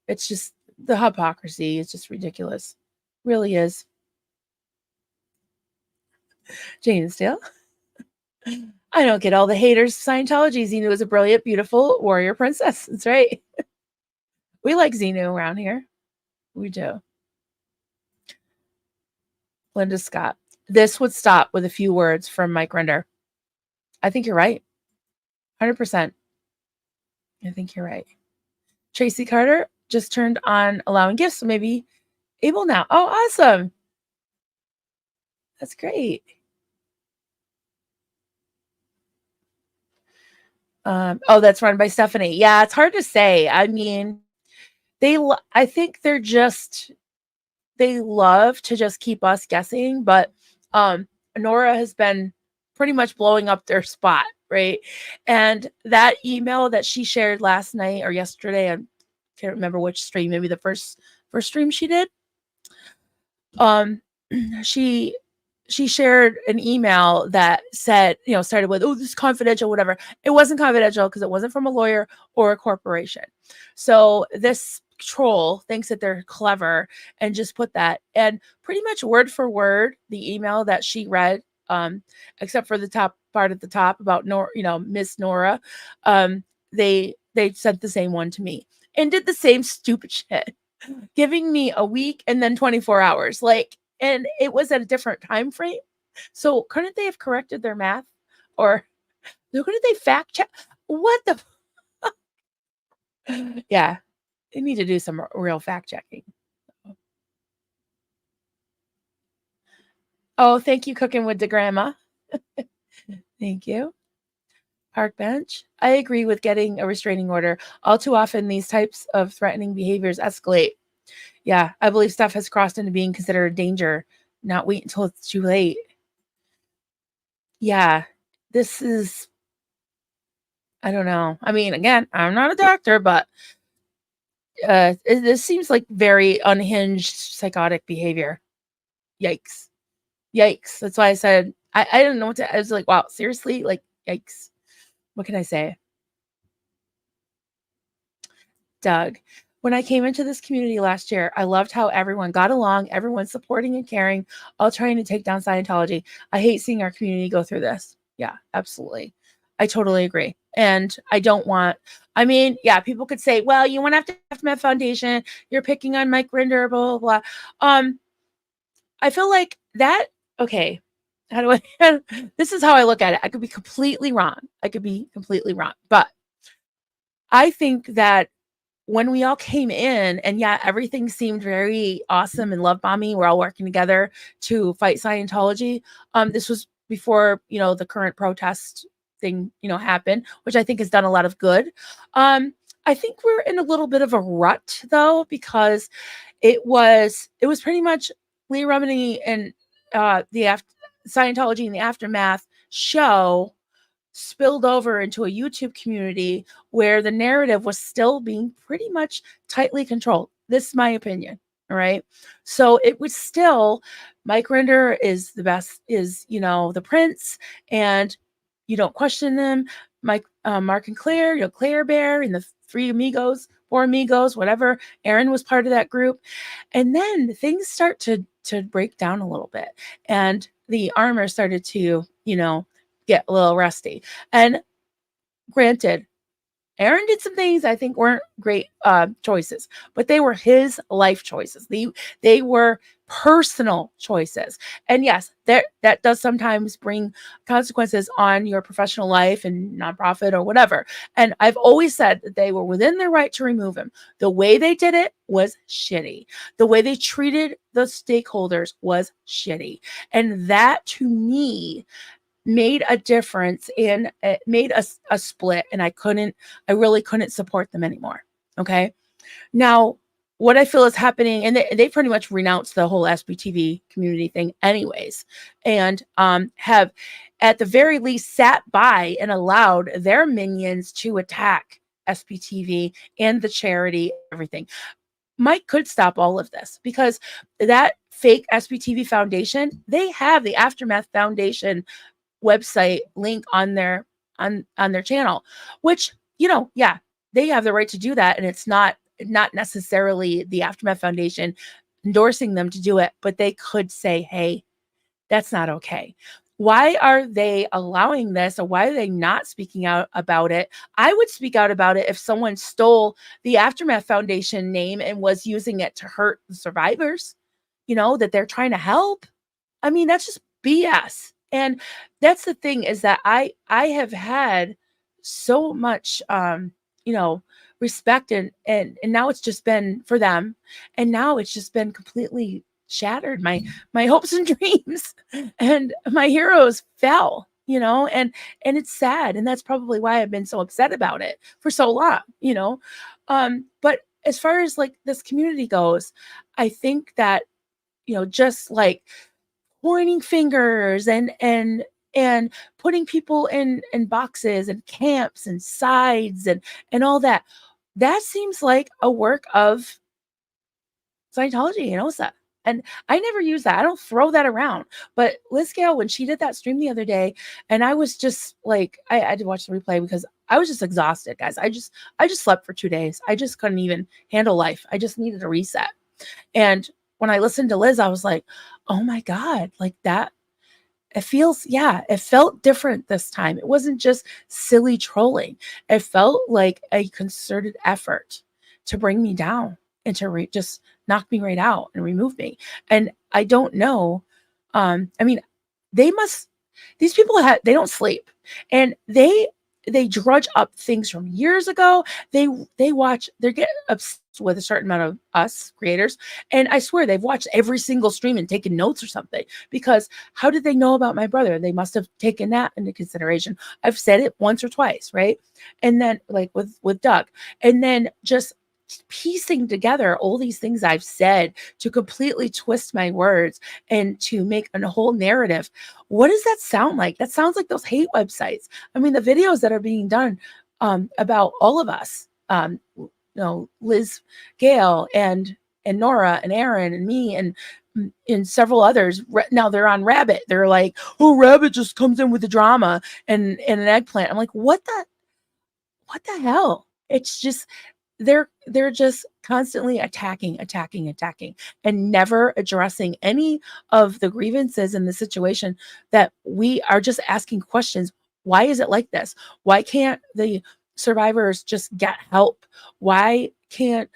it's just the hypocrisy. It's just ridiculous. Really is. Jane Steele. I don't get all the haters. Scientology. Xenu is a brilliant, beautiful warrior princess. That's right. We like Xenu around here. We do. Linda Scott. This would stop with a few words from Mike Rinder. I think you're right. 100%. I think you're right. Tracy Carter just turned on allowing gifts, so maybe able now. Oh, awesome. That's great. Oh, that's run by Stephanie. Yeah, it's hard to say. I mean, I think they love to just keep us guessing, but Nora has been pretty much blowing up their spot, right? And that email that she shared last night or yesterday, I can't remember which stream, maybe the first stream she did. She shared an email that said, started with, oh, this is confidential, whatever. It wasn't confidential because it wasn't from a lawyer or a corporation. So this troll thinks that they're clever and just put that, and pretty much word for word the email that she read, except for the top part at the top about Miss Nora, they sent the same one to me and did the same stupid shit, giving me a week and then 24 hours, and it was at a different time frame. So couldn't they have corrected their math, or couldn't they fact check? What the yeah, they need to do some real fact checking. Oh, thank you, Cooking with the Grandma. Thank you. Park bench. I agree with getting a restraining order. All too often, these types of threatening behaviors escalate. Yeah, I believe stuff has crossed into being considered a danger. Not wait until it's too late. Yeah, this is, I don't know. I mean, again, I'm not a doctor, but this seems like very unhinged psychotic behavior. Yikes. Yikes. That's why I said, I didn't know what to, I was like, wow, seriously? Like, yikes. What can I say? Doug, when I came into this community last year, I loved how everyone got along, everyone supporting and caring, all trying to take down Scientology. I hate seeing our community go through this. Yeah, absolutely. I totally agree. And I don't want, I mean, yeah, people could say, well, you want to have to Aftermath Foundation, you're picking on Mike Rinder, blah, blah, blah. I feel like that, okay, how do I, this is how I look at it. I could be completely wrong. But I think that when we all came in, and yeah, everything seemed very awesome and love bombing, we're all working together to fight Scientology. This was before, the current protest thing, happened, which I think has done a lot of good. I think we're in a little bit of a rut though, because it was pretty much Leah Remini and Scientology and the Aftermath show spilled over into a YouTube community where the narrative was still being pretty much tightly controlled. This is my opinion. All right. So it was still, Mike Rinder is the best, is, the prince, and you don't question them. Mark and Claire, Claire Bear and the four amigos, whatever. Aaron was part of that group. And then things start to break down a little bit. And the armor started to, get a little rusty. And granted, Aaron did some things I think weren't great choices, but they were his life choices. They were personal choices. And yes, that does sometimes bring consequences on your professional life and nonprofit or whatever. And I've always said that they were within their right to remove him. The way they did it was shitty. The way they treated the stakeholders was shitty. And that, to me, made a difference in it, made a split, and I really couldn't support them anymore. Okay. Now, what I feel is happening, and they pretty much renounced the whole SBTV community thing, anyways, and have at the very least sat by and allowed their minions to attack SBTV and the charity, everything. Mike could stop all of this because that fake SBTV Foundation, they have the Aftermath Foundation website link on their channel, which, yeah, they have the right to do that, and it's not necessarily the Aftermath Foundation endorsing them to do it, but they could say, hey, that's not okay. Why are they allowing this, or why are they not speaking out about it? I would speak out about it if someone stole the Aftermath Foundation name and was using it to hurt the survivors, that they're trying to help. I mean, that's just BS. And that's the thing, is that I have had so much you know, respect, and now it's just been for them, and now it's just been completely shattered. My hopes and dreams and my heroes fell, and it's sad, and that's probably why I've been so upset about it for so long. But as far as like this community goes, I think that, just like pointing fingers and putting people in boxes and camps and sides and all that, that seems like a work of Scientology and OSA. And I never use that. I don't throw that around. But Liz Gale, when she did that stream the other day, and I was just like, I had to watch the replay because I was just exhausted, guys. I just slept for 2 days. I just couldn't even handle life. I just needed a reset. And when I listened to Liz, I was like, oh my God, like that. It felt different this time. It wasn't just silly trolling. It felt like a concerted effort to bring me down and to just knock me right out and remove me. And I don't know. I mean, they must, these people they don't sleep, and they drudge up things from years ago. They watch, they get obsessed with a certain amount of us creators, and I swear they've watched every single stream and taken notes or something, because how did they know about my brother? They must have taken that into consideration. I've said it once or twice, right? And then like with Doug, and then just piecing together all these things I've said to completely twist my words and to make a whole narrative. What does that sound like? That sounds like those hate websites. I mean, the videos that are being done about all of us, Liz Gale and Nora and Aaron and me and several others. Now they're on Rabbit. They're like, oh, Rabbit just comes in with the drama and an eggplant. I'm like, what the hell? It's just, they're just constantly attacking, and never addressing any of the grievances in the situation, that we are just asking questions. Why is it like this? Why can't the survivors just get help? Why do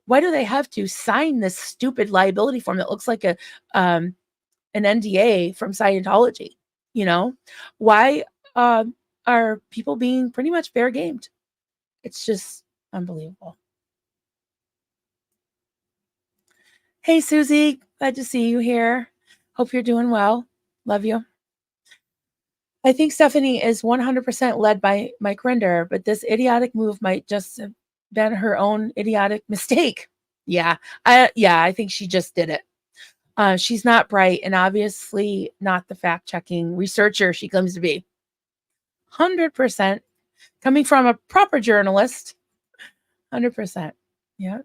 they have to sign this stupid liability form that looks like an NDA from Scientology? Why are people being pretty much fair gamed? It's just unbelievable. Hey, Susie, glad to see you here. Hope you're doing well. Love you. I think Stephanie is 100% led by Mike Rinder, but this idiotic move might just have been her own idiotic mistake. Yeah, I think she just did it. She's not bright, and obviously not the fact-checking researcher she claims to be. 100% coming from a proper journalist. 100%. Yeah.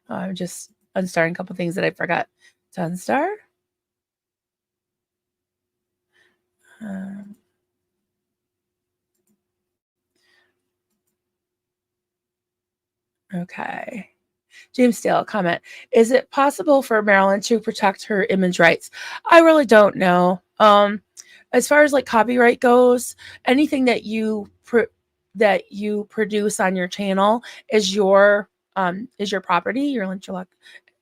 I'm just unstarring a couple things that I forgot to unstar. Okay. James Dale comment: is it possible for Marilyn to protect her image rights? I really don't know. As far as like copyright goes, anything that you produce on your channel is your property, your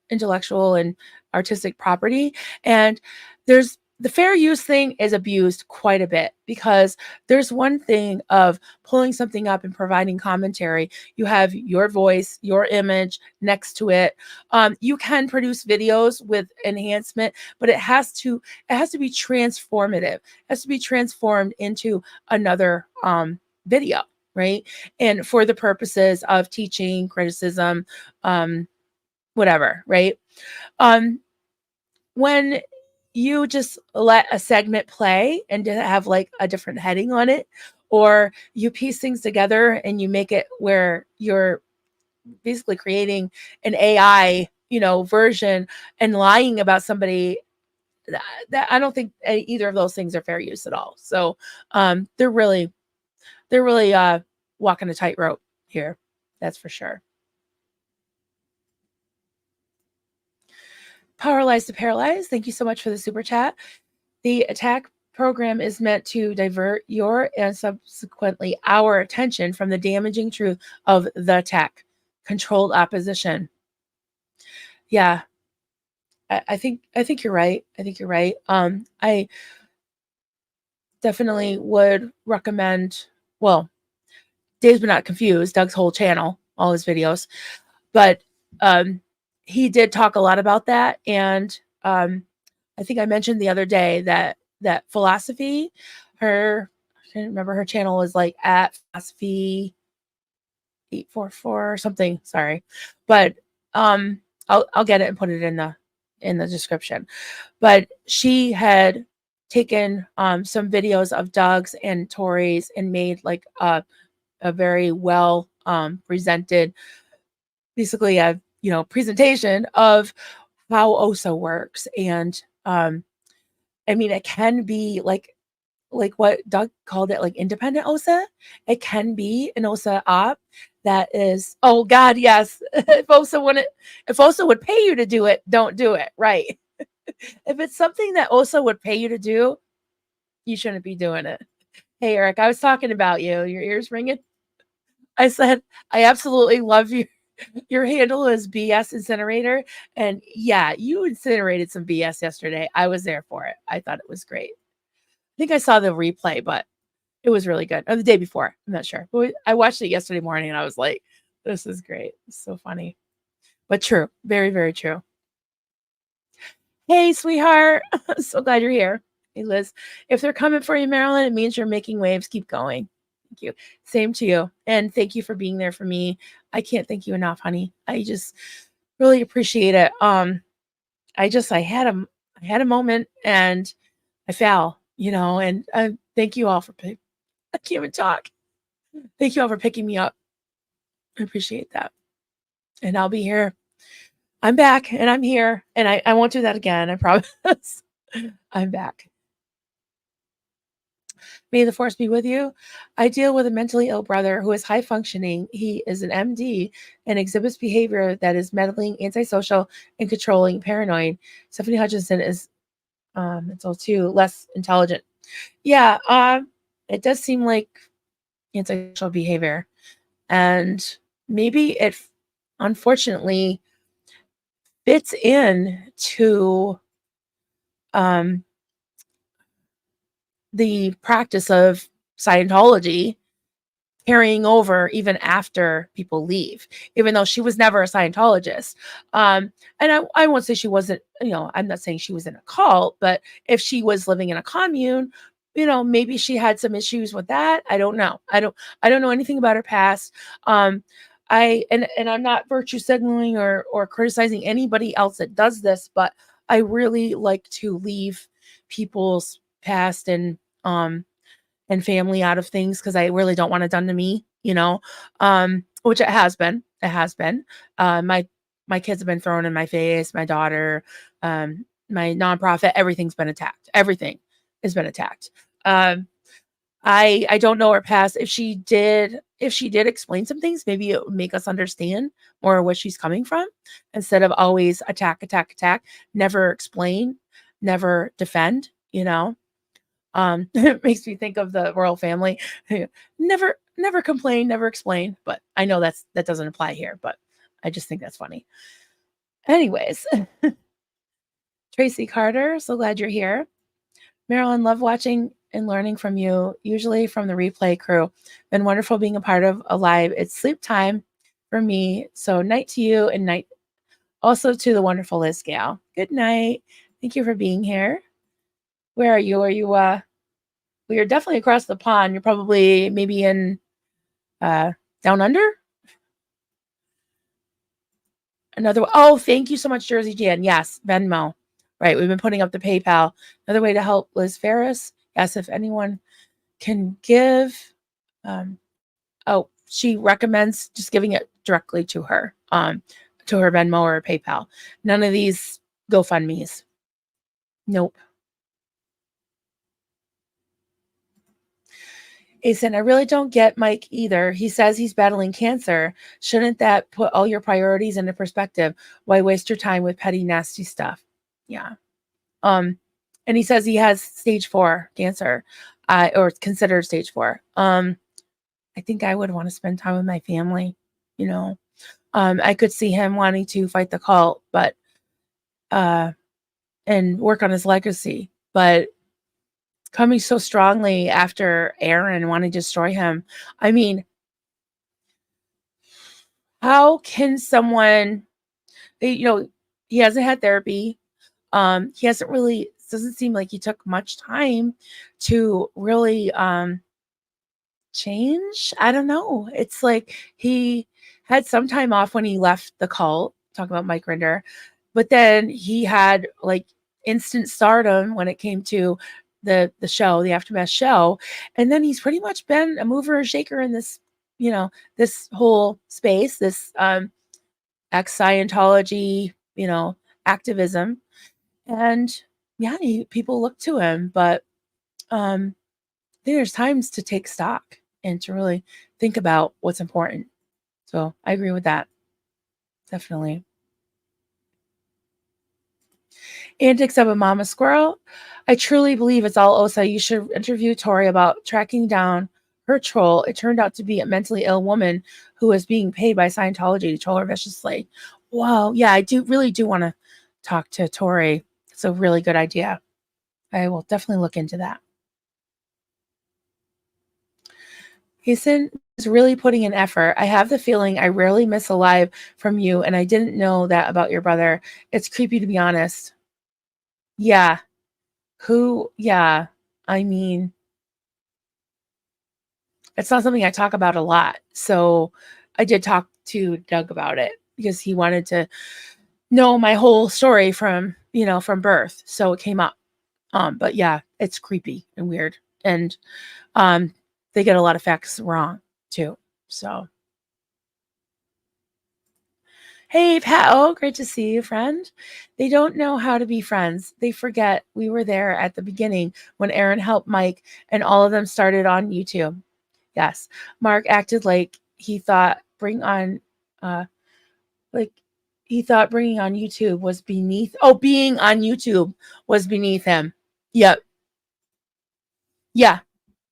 intellectual and artistic property. And there's the fair use thing is abused quite a bit because there's one thing of pulling something up and providing commentary. You have your voice, your image next to it. You can produce videos with enhancement, but it has to be transformative. It has to be transformed into another video, right? And for the purposes of teaching, criticism, um, whatever, right? Um, when you just let a segment play and to have like a different heading on it, or you piece things together and you make it where you're basically creating an AI, version and lying about somebody, that I don't think either of those things are fair use at all. So they're really walking a tightrope here. That's for sure. Powerlize to Paralyze, thank you so much for the super chat. The attack program is meant to divert your and subsequently our attention from the damaging truth of the attack. Controlled opposition. Yeah, I think you're right. I think you're right. I definitely would recommend, well, Dave's But Not Confused, Doug's whole channel, all his videos. But he did talk a lot about that. And I think I mentioned the other day that philosophy, I can't remember, her channel is like at philosophy 844 or something. Sorry. But I'll get it and put it in the description. But she had taken some videos of Doug's and Tori's and made like a very well presented, basically a presentation of how OSA works. And I mean, it can be like what Doug called it, like independent OSA. It can be an OSA op that is, oh God, yes. If OSA would pay you to do it, don't do it. Right. If it's something that OSA would pay you to do, you shouldn't be doing it. Hey Eric, I was talking about you. Your ears ringing? I said, I absolutely love you. Your handle is BS Incinerator. And yeah, you incinerated some BS yesterday. I was there for it. I thought it was great. I think I saw the replay, but it was really good. Or the day before. I'm not sure. But I watched it yesterday morning and I was like, this is great. It's so funny. But true. Very, very true. Hey, sweetheart. So glad you're here. Hey, Liz. If they're coming for you, Marilyn, it means you're making waves. Keep going. Thank you. Same to you. And thank you for being there for me. I can't thank you enough, honey. I just really appreciate it. I had a moment and I fell, and thank you all for I can't even talk. Thank you all for picking me up. I appreciate that. And I'll be here. I'm back and I'm here. And I won't do that again. I promise. I'm back. May the force be with you. I deal with a mentally ill brother who is high functioning. He is an MD and exhibits behavior that is meddling, antisocial, and controlling, paranoid. Stephanie Hutchinson is it's all too less intelligent. Yeah, it does seem like antisocial behavior. And maybe it unfortunately fits in to um, the practice of Scientology carrying over even after people leave, even though she was never a Scientologist. And I won't say she wasn't, I'm not saying she was in a cult, but if she was living in a commune, maybe she had some issues with that. I don't know. I don't know anything about her past. And I'm not virtue signaling or criticizing anybody else that does this, but I really like to leave people's past and family out of things because I really don't want it done to me, which it has been. It has been. My kids have been thrown in my face, my daughter, my nonprofit, everything's been attacked. Everything has been attacked. I don't know her past. If she did explain some things, maybe it would make us understand more what she's coming from instead of always attack, attack, attack, never explain, never defend, it makes me think of the royal family. Never complain, never explain. But I know that doesn't apply here, but I just think that's funny. Anyways, Tracy Carter, so glad you're here. Marilyn, love watching and learning from you, usually from the replay crew. Been wonderful being a part of a live. It's sleep time for me. So night to you and night also to the wonderful Liz Gal. Good night. Thank you for being here. Where are you? Are you well, you're definitely across the pond. You're probably maybe in down under? Oh, thank you so much, Jersey Jan. Yes, Venmo. Right. We've been putting up the PayPal. Another way to help Liz Ferris. Yes, if anyone can give. She recommends just giving it directly to her Venmo or PayPal. None of these GoFundMe's. Nope. Asen, I really don't get Mike either. He says he's battling cancer. Shouldn't that put all your priorities into perspective? Why waste your time with petty, nasty stuff? Yeah. And he says he has stage 4 cancer, or considered stage 4. I think I would want to spend time with my family, you know. I could see him wanting to fight the cult, but and work on his legacy, but coming so strongly after Aaron wanting to destroy him. I mean, how can someone, he hasn't had therapy. He hasn't really, doesn't seem like he took much time to really change. I don't know. It's like he had some time off when he left the cult, talk about Mike Rinder, but then he had like instant stardom when it came to the show, the Aftermath show. And then he's pretty much been a mover and shaker in this, this whole space, this ex-Scientology, activism. And yeah, people look to him, but there's times to take stock and to really think about what's important. So I agree with that. Definitely. Antics of a Mama Squirrel. I truly believe it's all Osa. You should interview Tori about tracking down her troll. It turned out to be a mentally ill woman who was being paid by Scientology to troll her viciously. Wow. Yeah, I really do want to talk to Tori. It's a really good idea. I will definitely look into that. Hasten is really putting in effort. I have the feeling I rarely miss a live from you, and I didn't know that about your brother. It's creepy, to be honest. Yeah. Yeah. I mean, it's not something I talk about a lot. So I did talk to Doug about it because he wanted to know my whole story from, from birth. So it came up. But yeah, it's creepy and weird. And they get a lot of facts wrong too. So hey, Pat. Oh, great to see you, friend. They don't know how to be friends. They forget we were there at the beginning when Aaron helped Mike and all of them started on YouTube. Yes. Mark acted like he thought bringing on YouTube was being on YouTube was beneath him. Yep. Yeah.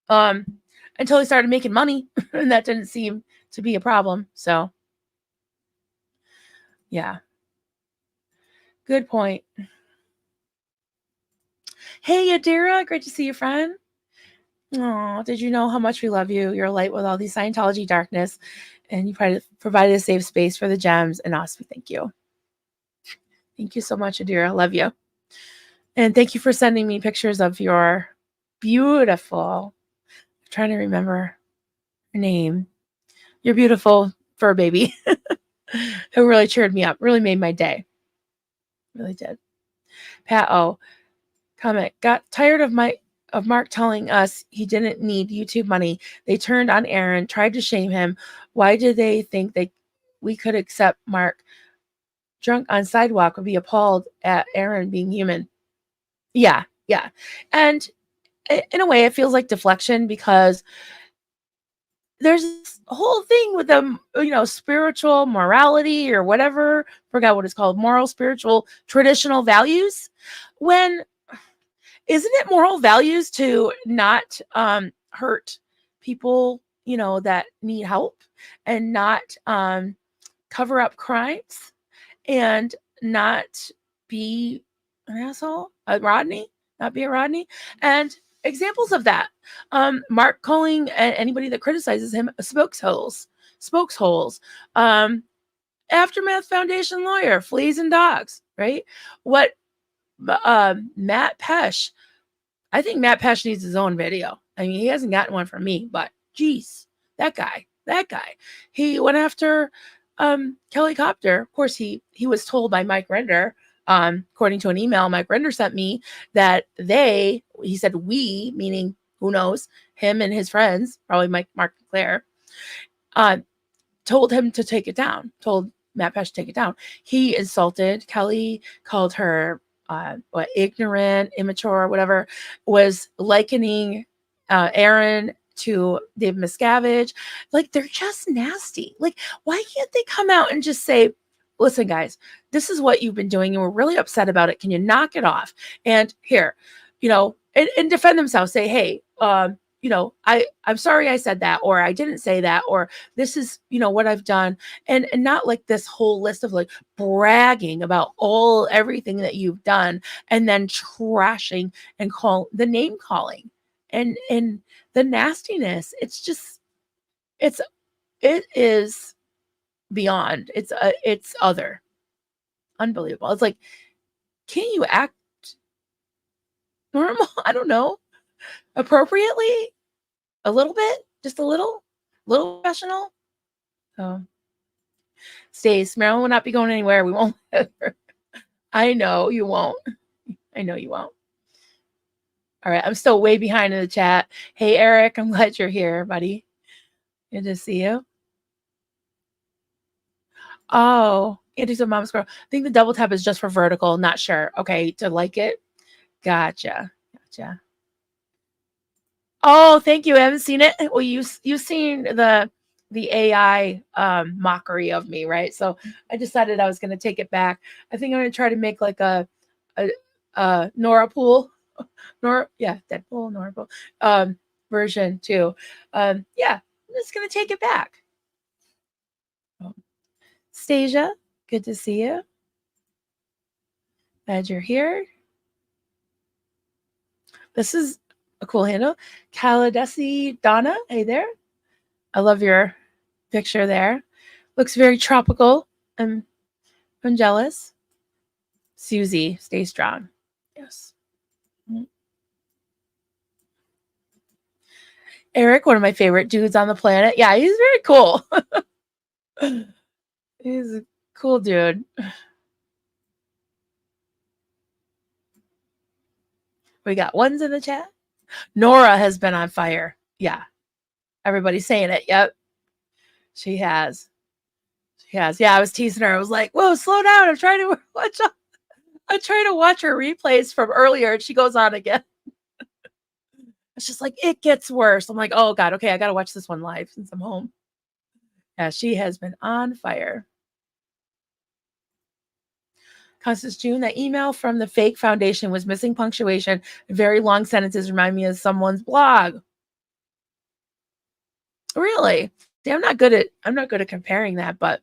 Until he started making money and that didn't seem to be a problem. So, yeah. Good point. Hey, Adira, great to see you, friend. Oh, did you know how much we love you? You're a light with all the Scientology darkness, and you provided a safe space for the gems and us. We thank you. Thank you so much, Adira. Love you. And thank you for sending me pictures of your beautiful, I'm trying to remember her name, your beautiful fur baby, who really cheered me up, really made my day. Really did. Pat O. Comment. Got tired of Mark telling us he didn't need YouTube money. They turned on Aaron, tried to shame him. Why did they think we could accept Mark drunk on sidewalk would be appalled at Aaron being human? Yeah, yeah. And in a way, it feels like deflection because there's this whole thing with the spiritual morality or whatever, forgot what it's called, moral, spiritual, traditional values. When isn't it moral values to not hurt people, that need help and not cover up crimes and not be an asshole? Rodney? not be a Rodney. And examples of that, Mark calling anybody that criticizes him spokesholes. Aftermath Foundation lawyer, fleas and dogs, right? What Matt Pesh, I think Matt Pesh needs his own video. I mean, he hasn't gotten one from me, but geez, that guy. He went after Kelly Copter. Of course, he was told by Mike Render, according to an email Mike Render sent me, that he said we, meaning who knows, him and his friends, probably Mark and Claire, told him to take it down, told Matt Pesh to take it down. He insulted Kelly, called her ignorant, immature, whatever, was likening Aaron to Dave Miscavige. Like, they're just nasty. Like, why can't they come out and just say, listen, guys, this is what you've been doing and we're really upset about it. Can you knock it off? And here, and defend themselves, say, hey, I'm sorry I said that, or I didn't say that, or this is, what I've done. And not like this whole list of like bragging about everything that you've done and then trashing and the name calling and the nastiness. It is beyond. It's other. Unbelievable. It's like, can't you act normal? I don't know. Appropriately? A little bit? Just a little professional? So, Stace, Marilyn will not be going anywhere. We won't let her. I know you won't. All right, I'm still way behind in the chat. Hey, Eric, I'm glad you're here, buddy. Good to see you. Oh, Andy's a mom's girl. I think the double tap is just for vertical. Not sure. Okay, to like it. Gotcha. Oh, thank you. I haven't seen it. Well, you've seen the AI mockery of me, right? So I decided I was going to take it back. I think I'm going to try to make like a Nora Pool, Deadpool, Nora Pool version too. I'm just going to take it back. Stasia, good to see you. Glad you're here. This is a cool handle. Kaladesi Donna, hey there. I love your picture there. Looks very tropical. I'm jealous. Susie, stay strong. Yes. Eric, one of my favorite dudes on the planet. Yeah, he's very cool. He's a cool dude. We got ones in the chat. Nora has been on fire. Yeah. Everybody's saying it. Yep. She has. Yeah, I was teasing her. I was like, whoa, slow down. I'm trying to watch her replays from earlier, and she goes on again. It's just like, it gets worse. I'm like, oh God, okay, I gotta watch this one live since I'm home. Yeah, she has been on fire. Constance June, that email from the fake foundation was missing punctuation. Very long sentences remind me of someone's blog. Really? See, I'm not good at comparing that, but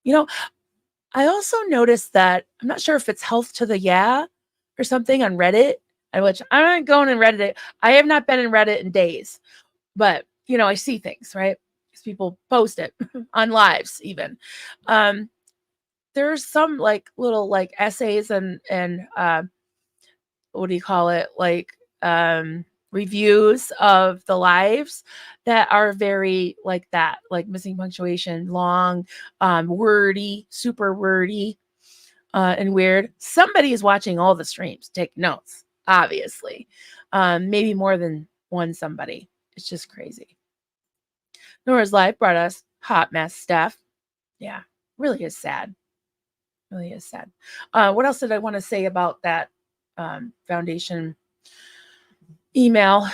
I also noticed that, I'm not sure if it's Health to the Yeah or something on Reddit, which I'm not going in Reddit. I have not been in Reddit in days, but I see things, right? Because people post it on lives even. There's some like little like essays and what do you call it? Like reviews of the lives that are very like that, like missing punctuation, long, wordy, super wordy, and weird. Somebody is watching all the streams. Take notes, obviously. Maybe more than one somebody. It's just crazy. Nora's life brought us hot mess stuff. Yeah, really is sad. Really is sad. What else did I want to say about that foundation email?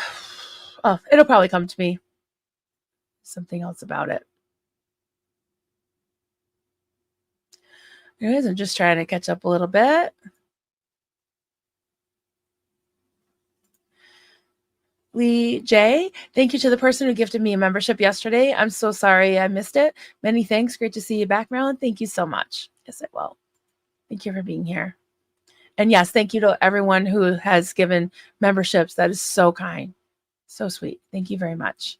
Oh, it'll probably come to me. Something else about it. Anyways, I'm just trying to catch up a little bit. Lee J, thank you to the person who gifted me a membership yesterday. I'm so sorry I missed it. Many thanks. Great to see you back, Marilyn. Thank you so much. Yes, I will. Thank you for being here. And yes, thank you to everyone who has given memberships. That is so kind. So sweet. Thank you very much.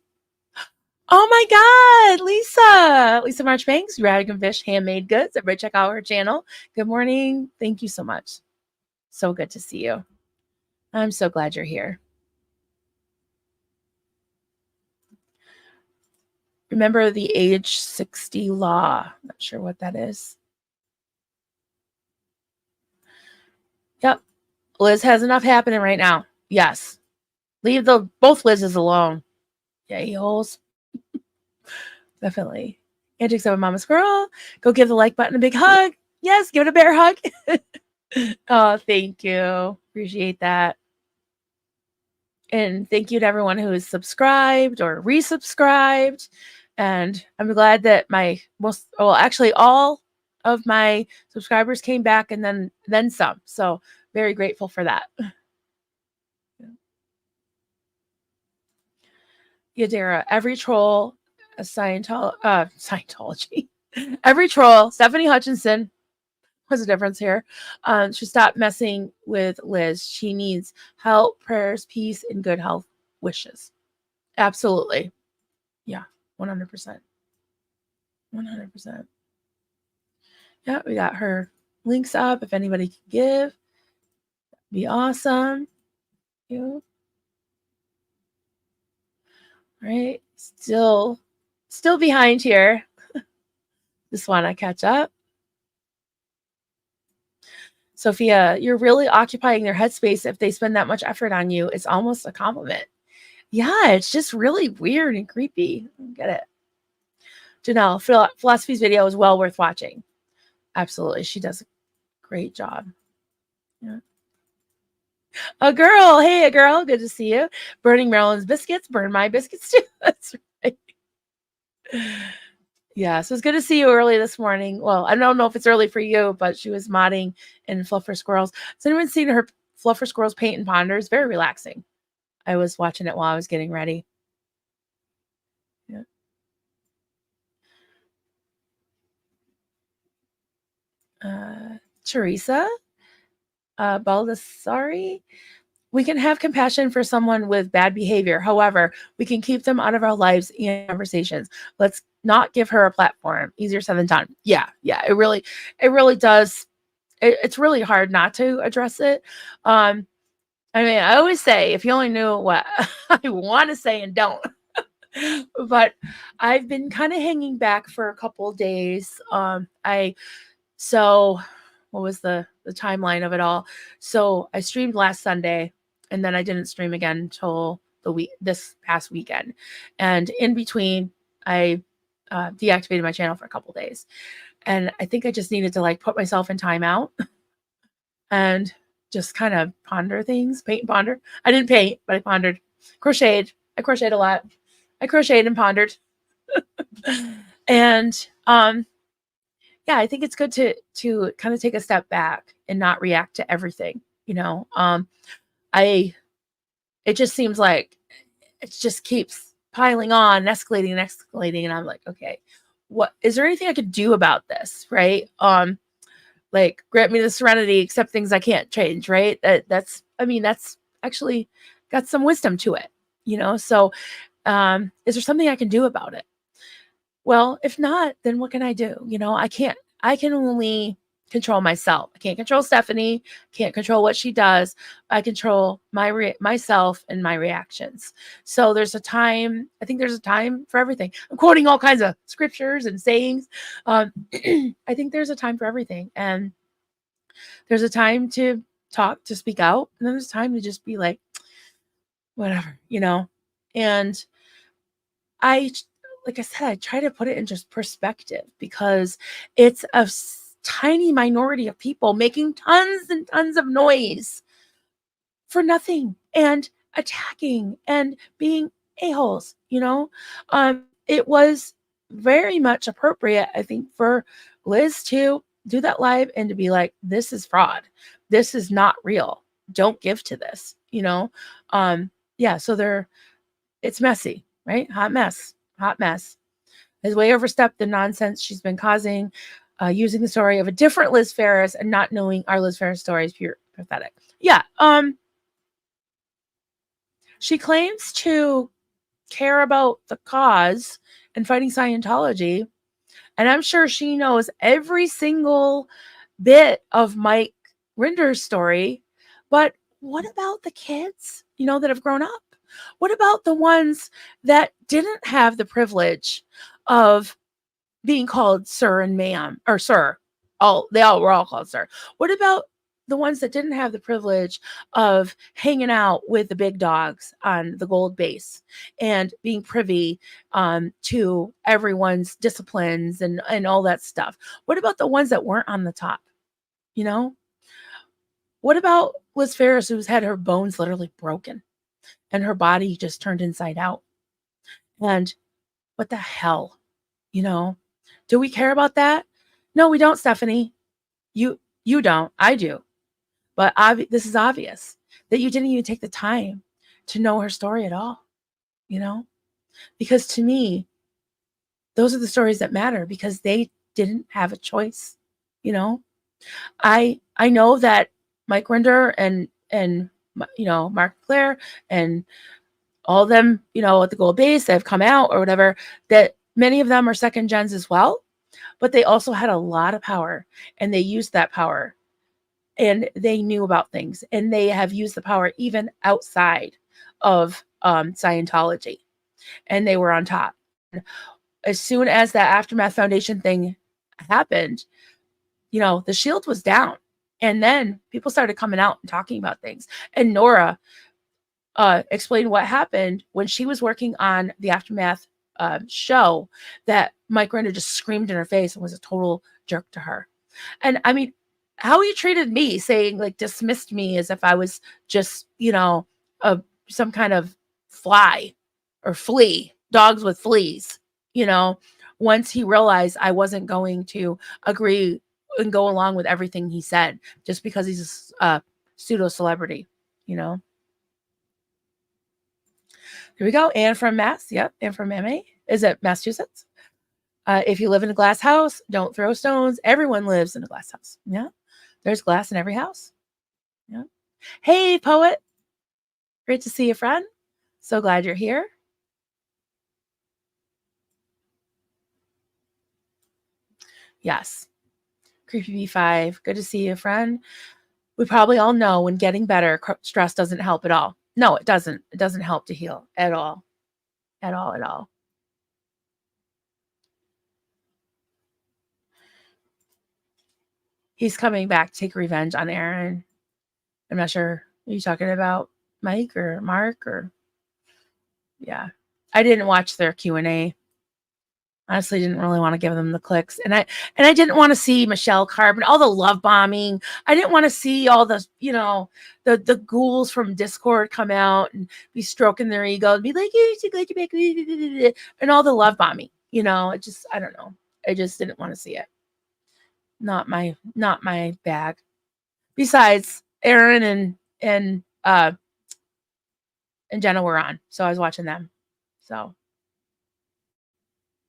Oh my God, Lisa Marchbanks, Radigan Fish Handmade Goods. Everybody check out her channel. Good morning. Thank you so much. So good to see you. I'm so glad you're here. Remember the age 60 law. Not sure what that is. Yep. Liz has enough happening right now. Yes. Leave both Liz's alone. Yeah, holes. Definitely. Antics of a Mama Squirrel. Go give the like button a big hug. Yes, give it a bear hug. Oh, thank you. Appreciate that. And thank you to everyone who is subscribed or resubscribed. And I'm glad that actually all of my subscribers came back and then some. So very grateful for that. Yadira, every troll, a Scientology. Every troll, Stephanie Hutchinson, what's the difference here? Should stop messing with Liz. She needs help, prayers, peace, and good health wishes. Absolutely. Yeah, 100%. 100%. Yeah, we got her links up. If anybody can give, that'd be awesome. Thank you. All right. Still behind here. Just want to catch up. Sophia, you're really occupying their headspace if they spend that much effort on you. It's almost a compliment. Yeah, it's just really weird and creepy. I get it. Janelle, Philosophy's video is well worth watching. Absolutely. She does a great job. Yeah. A girl. Hey, a girl. Good to see you. Burning Marilyn's biscuits. Burn my biscuits too. That's right. Yeah, so it's good to see you early this morning. Well, I don't know if it's early for you, but she was modding in Fluffer Squirrels. Has anyone seen her Fluffer Squirrels paint and ponder? It's very relaxing. I was watching it while I was getting ready. Yeah. Teresa Baldessari. We can have compassion for someone with bad behavior. However, we can keep them out of our lives and conversations. Let's not give her a platform. Easier said than done. Yeah. It really does. It's really hard not to address it. I mean, I always say, if you only knew what I want to say and don't. But I've been kind of hanging back for a couple of days. So what was the timeline of it all? So I streamed last Sunday, and then I didn't stream again until this past weekend. And in between, I deactivated my channel for a couple days. And I think I just needed to put myself in timeout and just kind of ponder things, paint and ponder. I didn't paint, but I pondered. Crocheted. I crocheted a lot. I crocheted and pondered. And yeah, I think it's good to kind of take a step back and not react to everything. It just seems like it just keeps piling on, escalating and escalating, and I'm like, okay, what is there anything I could do about this, right? Grant me the serenity, accept things I can't change, right? That's actually got some wisdom to it, So, is there something I can do about it? Well, if not, then what can I do? I can only control myself. I can't control Stephanie, can't control what she does. I control myself and my reactions. So I think there's a time for everything. I'm quoting all kinds of scriptures and sayings. I think there's a time for everything. And there's a time to speak out. And then there's time to just be like, whatever, And like I said, I try to put it in just perspective because it's a tiny minority of people making tons and tons of noise for nothing and attacking and being a-holes, It was very much appropriate, I think, for Liz to do that live and to be like, this is fraud. This is not real. Don't give to this, Yeah, so it's messy, right? Hot mess. Has way overstepped the nonsense she's been causing, using the story of a different Liz Ferris and not knowing our Liz Ferris story is pure Pathetic. Yeah. She claims to care about the cause and fighting Scientology. And I'm sure she knows every single bit of Mike Rinder's story. But what about the kids, that have grown up? What about the ones that didn't have the privilege of being called sir and ma'am or sir? They all were all called sir. What about the ones that didn't have the privilege of hanging out with the big dogs on the gold base and being privy to everyone's disciplines and all that stuff? What about the ones that weren't on the top? What about Liz Ferris, who's had her bones literally broken and her body just turned inside out? And what the hell? Do we care about that? No, we don't, Stephanie. You don't. I do. But this is obvious that you didn't even take the time to know her story at all, because to me, those are the stories that matter because they didn't have a choice. I know that Mike Rinder and Mark Claire and all of them, at the gold base that have come out or whatever, that many of them are second gens as well, but they also had a lot of power and they used that power and they knew about things and they have used the power even outside of Scientology, and they were on top. As soon as that Aftermath Foundation thing happened, the shield was down, and then people started coming out and talking about things. And Nora explained what happened when she was working on the Aftermath show, that Mike Rinder just screamed in her face and was a total jerk to her. And I mean, how he treated me, saying dismissed me as if I was just, some kind of fly or flea, dogs with fleas, once he realized I wasn't going to agree and go along with everything he said just because he's a pseudo celebrity, Here we go. Anne from Mass. Yep. Anne from MA. Is it Massachusetts? If you live in a glass house, don't throw stones. Everyone lives in a glass house. Yeah. There's glass in every house. Yeah. Hey, poet. Great to see you, friend. So glad you're here. Yes. Creepy B5. Good to see you, friend. We probably all know when getting better, stress doesn't help at all. No, it doesn't. It doesn't help to heal at all. At all, at all. He's coming back to take revenge on Aaron. I'm not sure. Are you talking about Mike or Mark or? Yeah. I didn't watch their Q&A. Honestly, didn't really want to give them the clicks. And I didn't want to see Michelle Carbon, all the love bombing. I didn't want to see all the, the ghouls from Discord come out and be stroking their ego and be like, and all the love bombing. I don't know. I just didn't want to see it. Not my bag. Besides, Aaron and Jenna were on, so I was watching them. So,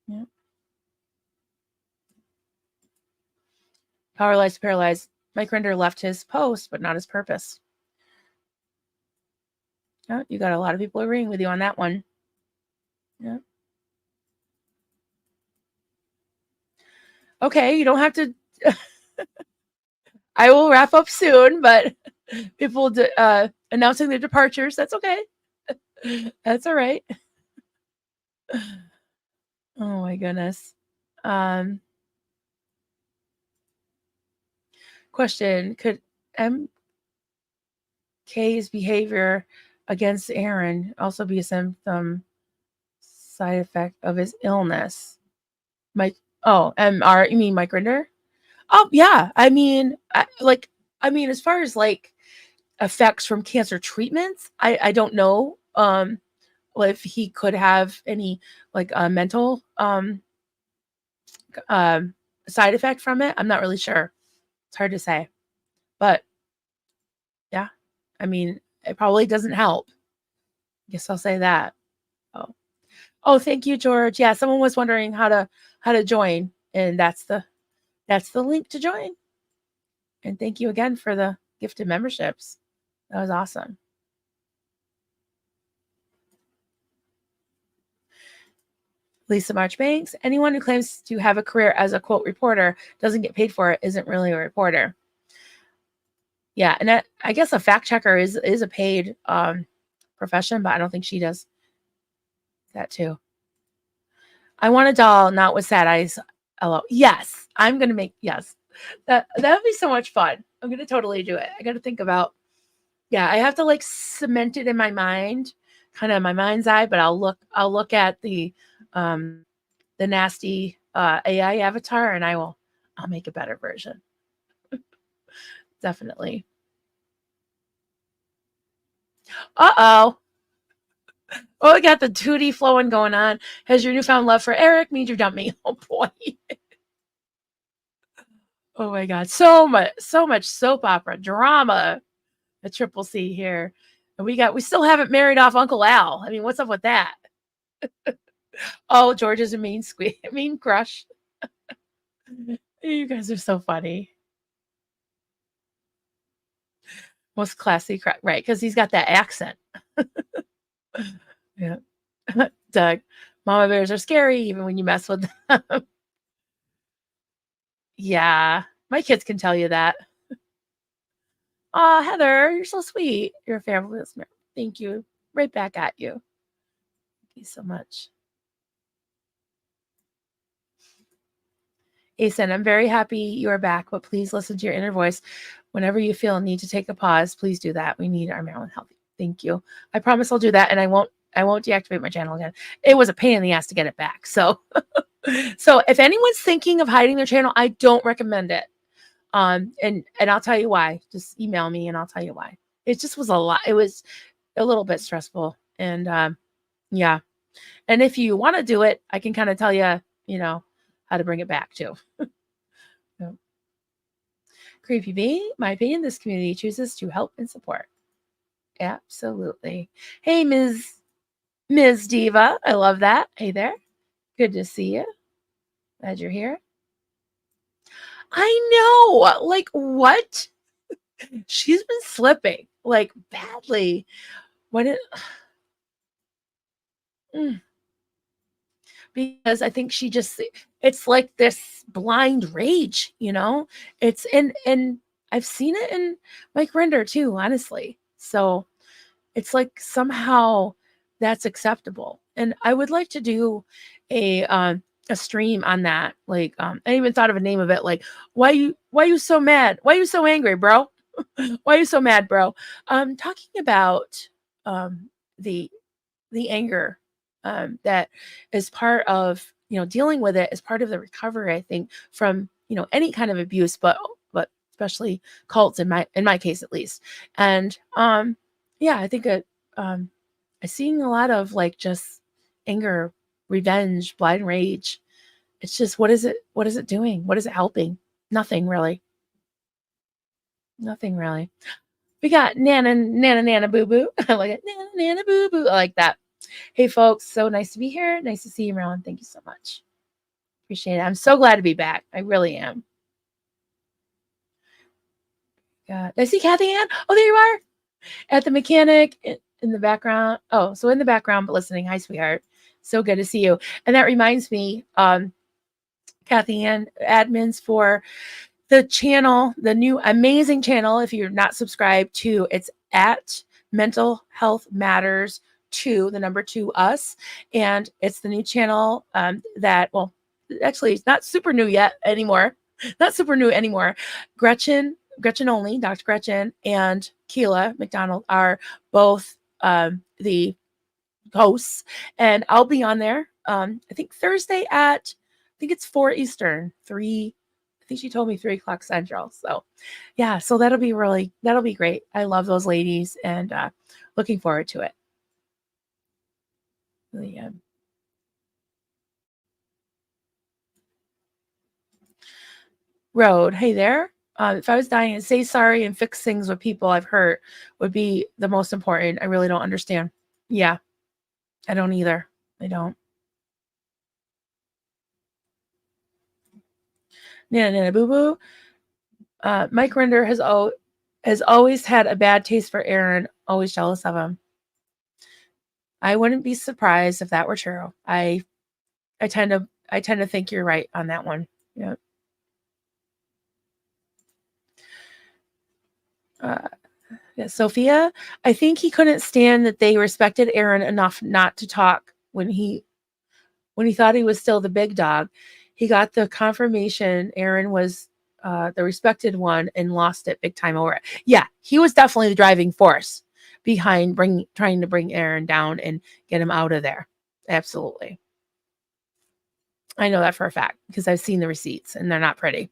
yeah. Powerless, paralyzed. Mike Rinder left his post, but not his purpose. Yeah, you got a lot of people agreeing with you on that one. Yeah. Okay, you don't have to. I will wrap up soon, but people announcing their departures. That's okay. That's all right. Oh my goodness. Question: could MK's behavior against Aaron also be a symptom, side effect of his illness? Mike, MR, you mean Mike Rinder? Oh yeah, I mean, as far as effects from cancer treatments, I don't know if he could have any mental side effect from it. I'm not really sure. It's hard to say, but yeah, I mean, it probably doesn't help. I guess I'll say that. Oh, thank you, George. Yeah, someone was wondering how to join, and that's the link to join. And thank you again for the gifted memberships. That was awesome. Lisa Marchbanks, anyone who claims to have a career as a quote reporter doesn't get paid for it isn't really a reporter. Yeah, and that, I guess a fact checker is a paid profession, but I don't think she does that too. I want a doll, not with sad eyes. Hello. Yes, I'm gonna make yes. That would be so much fun. I'm gonna totally do it. I gotta think about, yeah, I have to like cement it in my mind, kind of my mind's eye, but I'll look at the nasty AI avatar and I'll make a better version. Definitely. Uh-oh. Oh, we got the tootie flowing going on. Has your newfound love for Eric means you're dumping? Oh boy. Oh my God. So much soap opera drama. The triple C here. And we still haven't married off Uncle Al. I mean, what's up with that? Oh, George is a mean crush. You guys are so funny. Most classy, right? Because he's got that accent. Yeah. Doug, mama bears are scary even when you mess with them. Yeah, my kids can tell you that. Oh, Heather, you're so sweet. You're a family listener. Thank you. Right back at you. Thank you so much. Asen, I'm very happy you are back, but please listen to your inner voice. Whenever you feel a need to take a pause, please do that. We need our Maryland healthy. Thank you. I promise I'll do that, and I won't deactivate my channel again. It was a pain in the ass to get it back. So so if anyone's thinking of hiding their channel, I don't recommend it. And I'll tell you why. Just email me and I'll tell you why. It just was a lot. It was a little bit stressful. And yeah. And if you want to do it, I can kind of tell you, how to bring it back too. So, Creepy Bee, my opinion, this community chooses to help and support. Absolutely. Hey, Ms. Diva. I love that. Hey there. Good to see you. Glad you're here. I know. Like, what? She's been slipping like badly. What it because I think it's like this blind rage, It's and I've seen it in Mike Render too, honestly. So it's like somehow that's acceptable. And I would like to do a stream on that. Like I even thought of a name of it, like why you so mad? Why you so angry, bro? Why are you so mad, bro? Talking about the anger that is part of dealing with it as part of the recovery. I think from any kind of abuse, but especially cults in my case at least. And yeah, I think I'm seeing a lot of like just anger, revenge, blind rage. It's just what is it doing? What is it helping? Nothing really. Nothing really. We got Nana Boo Boo. I like it. Nana Boo Boo. I like that. Hey folks, so nice to be here. Nice to see you, Marilyn. Thank you so much. Appreciate it. I'm so glad to be back. I really am. Did I see Kathy Ann? Oh, there you are. At the mechanic in the background. Oh, so in the background, but listening. Hi, sweetheart. So good to see you. And that reminds me, Kathy Ann, admins for the channel, the new amazing channel. If you're not subscribed to, it's at Mental Health Matters 2, the number 2 us. And it's the new channel that, well, actually it's not super new yet anymore. Not super new anymore. Gretchen only, Dr. Gretchen and Keela McDonald are both the hosts, and I'll be on there. I think Thursday at, I think it's 4 Eastern, 3. I think she told me 3:00 Central. So yeah, so that'll be great. I love those ladies and looking forward to it. Yeah. Road, hey there. If I was dying, to say sorry and fix things with people I've hurt would be the most important. I really don't understand. Yeah, I don't either. I don't. Nana Boo Boo. Mike Render has has always had a bad taste for Aaron, always jealous of him. I wouldn't be surprised if that were true. I tend to think you're right on that one. Yeah. Yeah, Sophia, I think he couldn't stand that they respected Aaron enough not to talk when he thought he was still the big dog. He got the confirmation Aaron was the respected one and lost it big time over it. Yeah, he was definitely the driving force behind trying to bring Aaron down and get him out of there. Absolutely. I know that for a fact because I've seen the receipts and they're not pretty.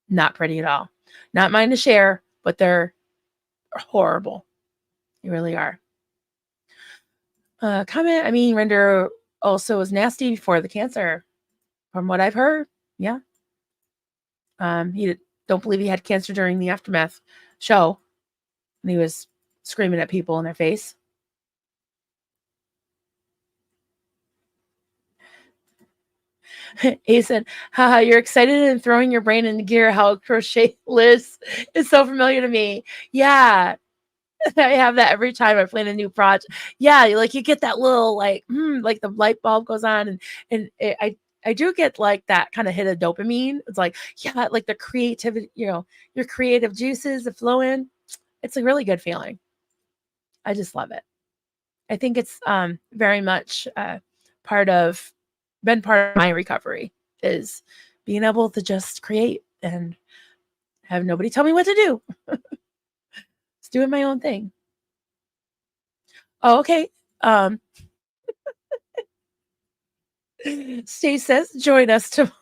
Not pretty at all. Not mine to share, but they're horrible. They really are. Comment, I mean, Render also was nasty before the cancer, from what I've heard. Yeah. He don't believe he had cancer during the aftermath show, and he was screaming at people in their face. He said, haha, you're excited and throwing your brain into gear. How crochet Liz is so familiar to me. Yeah. I have that every time I plan a new project. Yeah, like you get that little like the light bulb goes on, and I do get like that kind of hit of dopamine. It's like, yeah, like the creativity, your creative juices that flow in. It's a really good feeling. I just love it. I think it's very much been part of my recovery is being able to just create and have nobody tell me what to do. Just doing my own thing. Oh, okay. Steve says, join us tomorrow.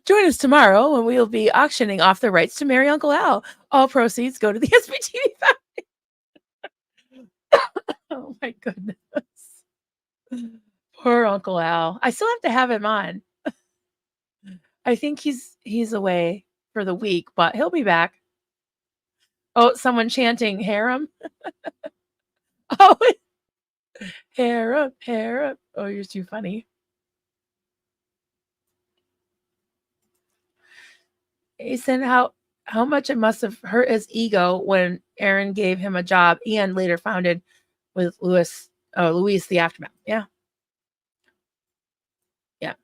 Join us tomorrow when we'll be auctioning off the rights to Marry Uncle Al. All proceeds go to the SBTV family. Oh my goodness. Poor Uncle Al. I still have to have him on. I think he's away for the week, but he'll be back. Oh, someone chanting harem. Oh, harem, harem. Oh, you're too funny. He said how much it must have hurt his ego when Aaron gave him a job and later founded with Luis the Aftermath. Yeah. Yeah.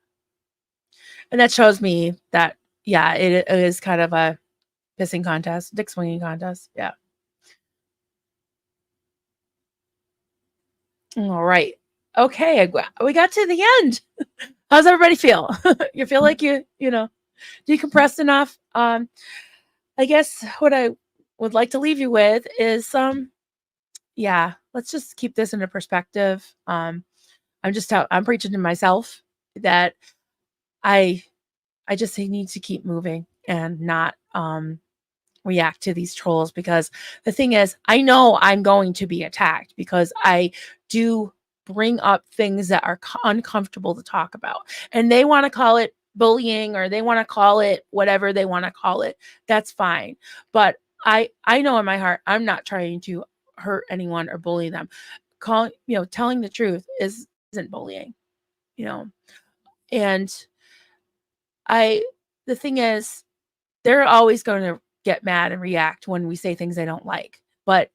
And that shows me that, yeah, it is kind of a pissing contest, dick swinging contest. Yeah. All right. Okay. We got to the end. How's everybody feel? You feel like you decompressed enough? I guess what I would like to leave you with is yeah, let's just keep this into perspective. I'm preaching to myself that I just need to keep moving and not react to these trolls, because the thing is, I know I'm going to be attacked because I do bring up things that are uncomfortable to talk about, and they want to call it bullying or they want to call it whatever they want to call it. That's fine. But I know in my heart, I'm not trying to hurt anyone or bully them. Telling the truth isn't bullying, and the thing is, they're always going to get mad and react when we say things they don't like. But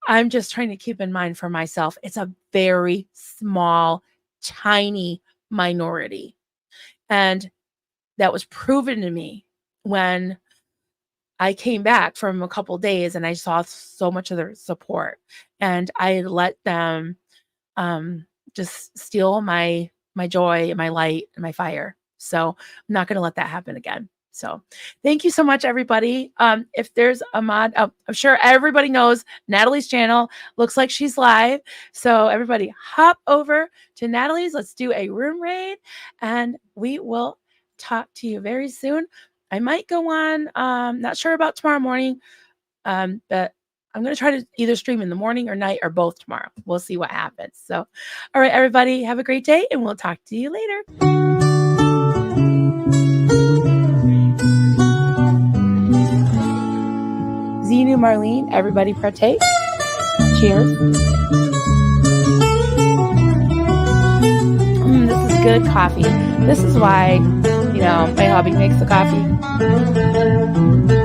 I'm just trying to keep in mind for myself, it's a very small, tiny minority. And that was proven to me when I came back from a couple days and I saw so much of their support, and I let them just steal my joy and my light and my fire. So I'm not going to let that happen again. So thank you so much, everybody. If there's a mod, I'm sure everybody knows Natalie's channel. Looks like she's live. So everybody hop over to Natalie's. Let's do a room raid and we will talk to you very soon. I might go on, not sure about tomorrow morning, but I'm going to try to either stream in the morning or night or both tomorrow. We'll see what happens. So, all right, everybody, have a great day and we'll talk to you later. Zenu, Marlene, everybody partake. Cheers. This is good coffee. This is why, my hubby makes the coffee.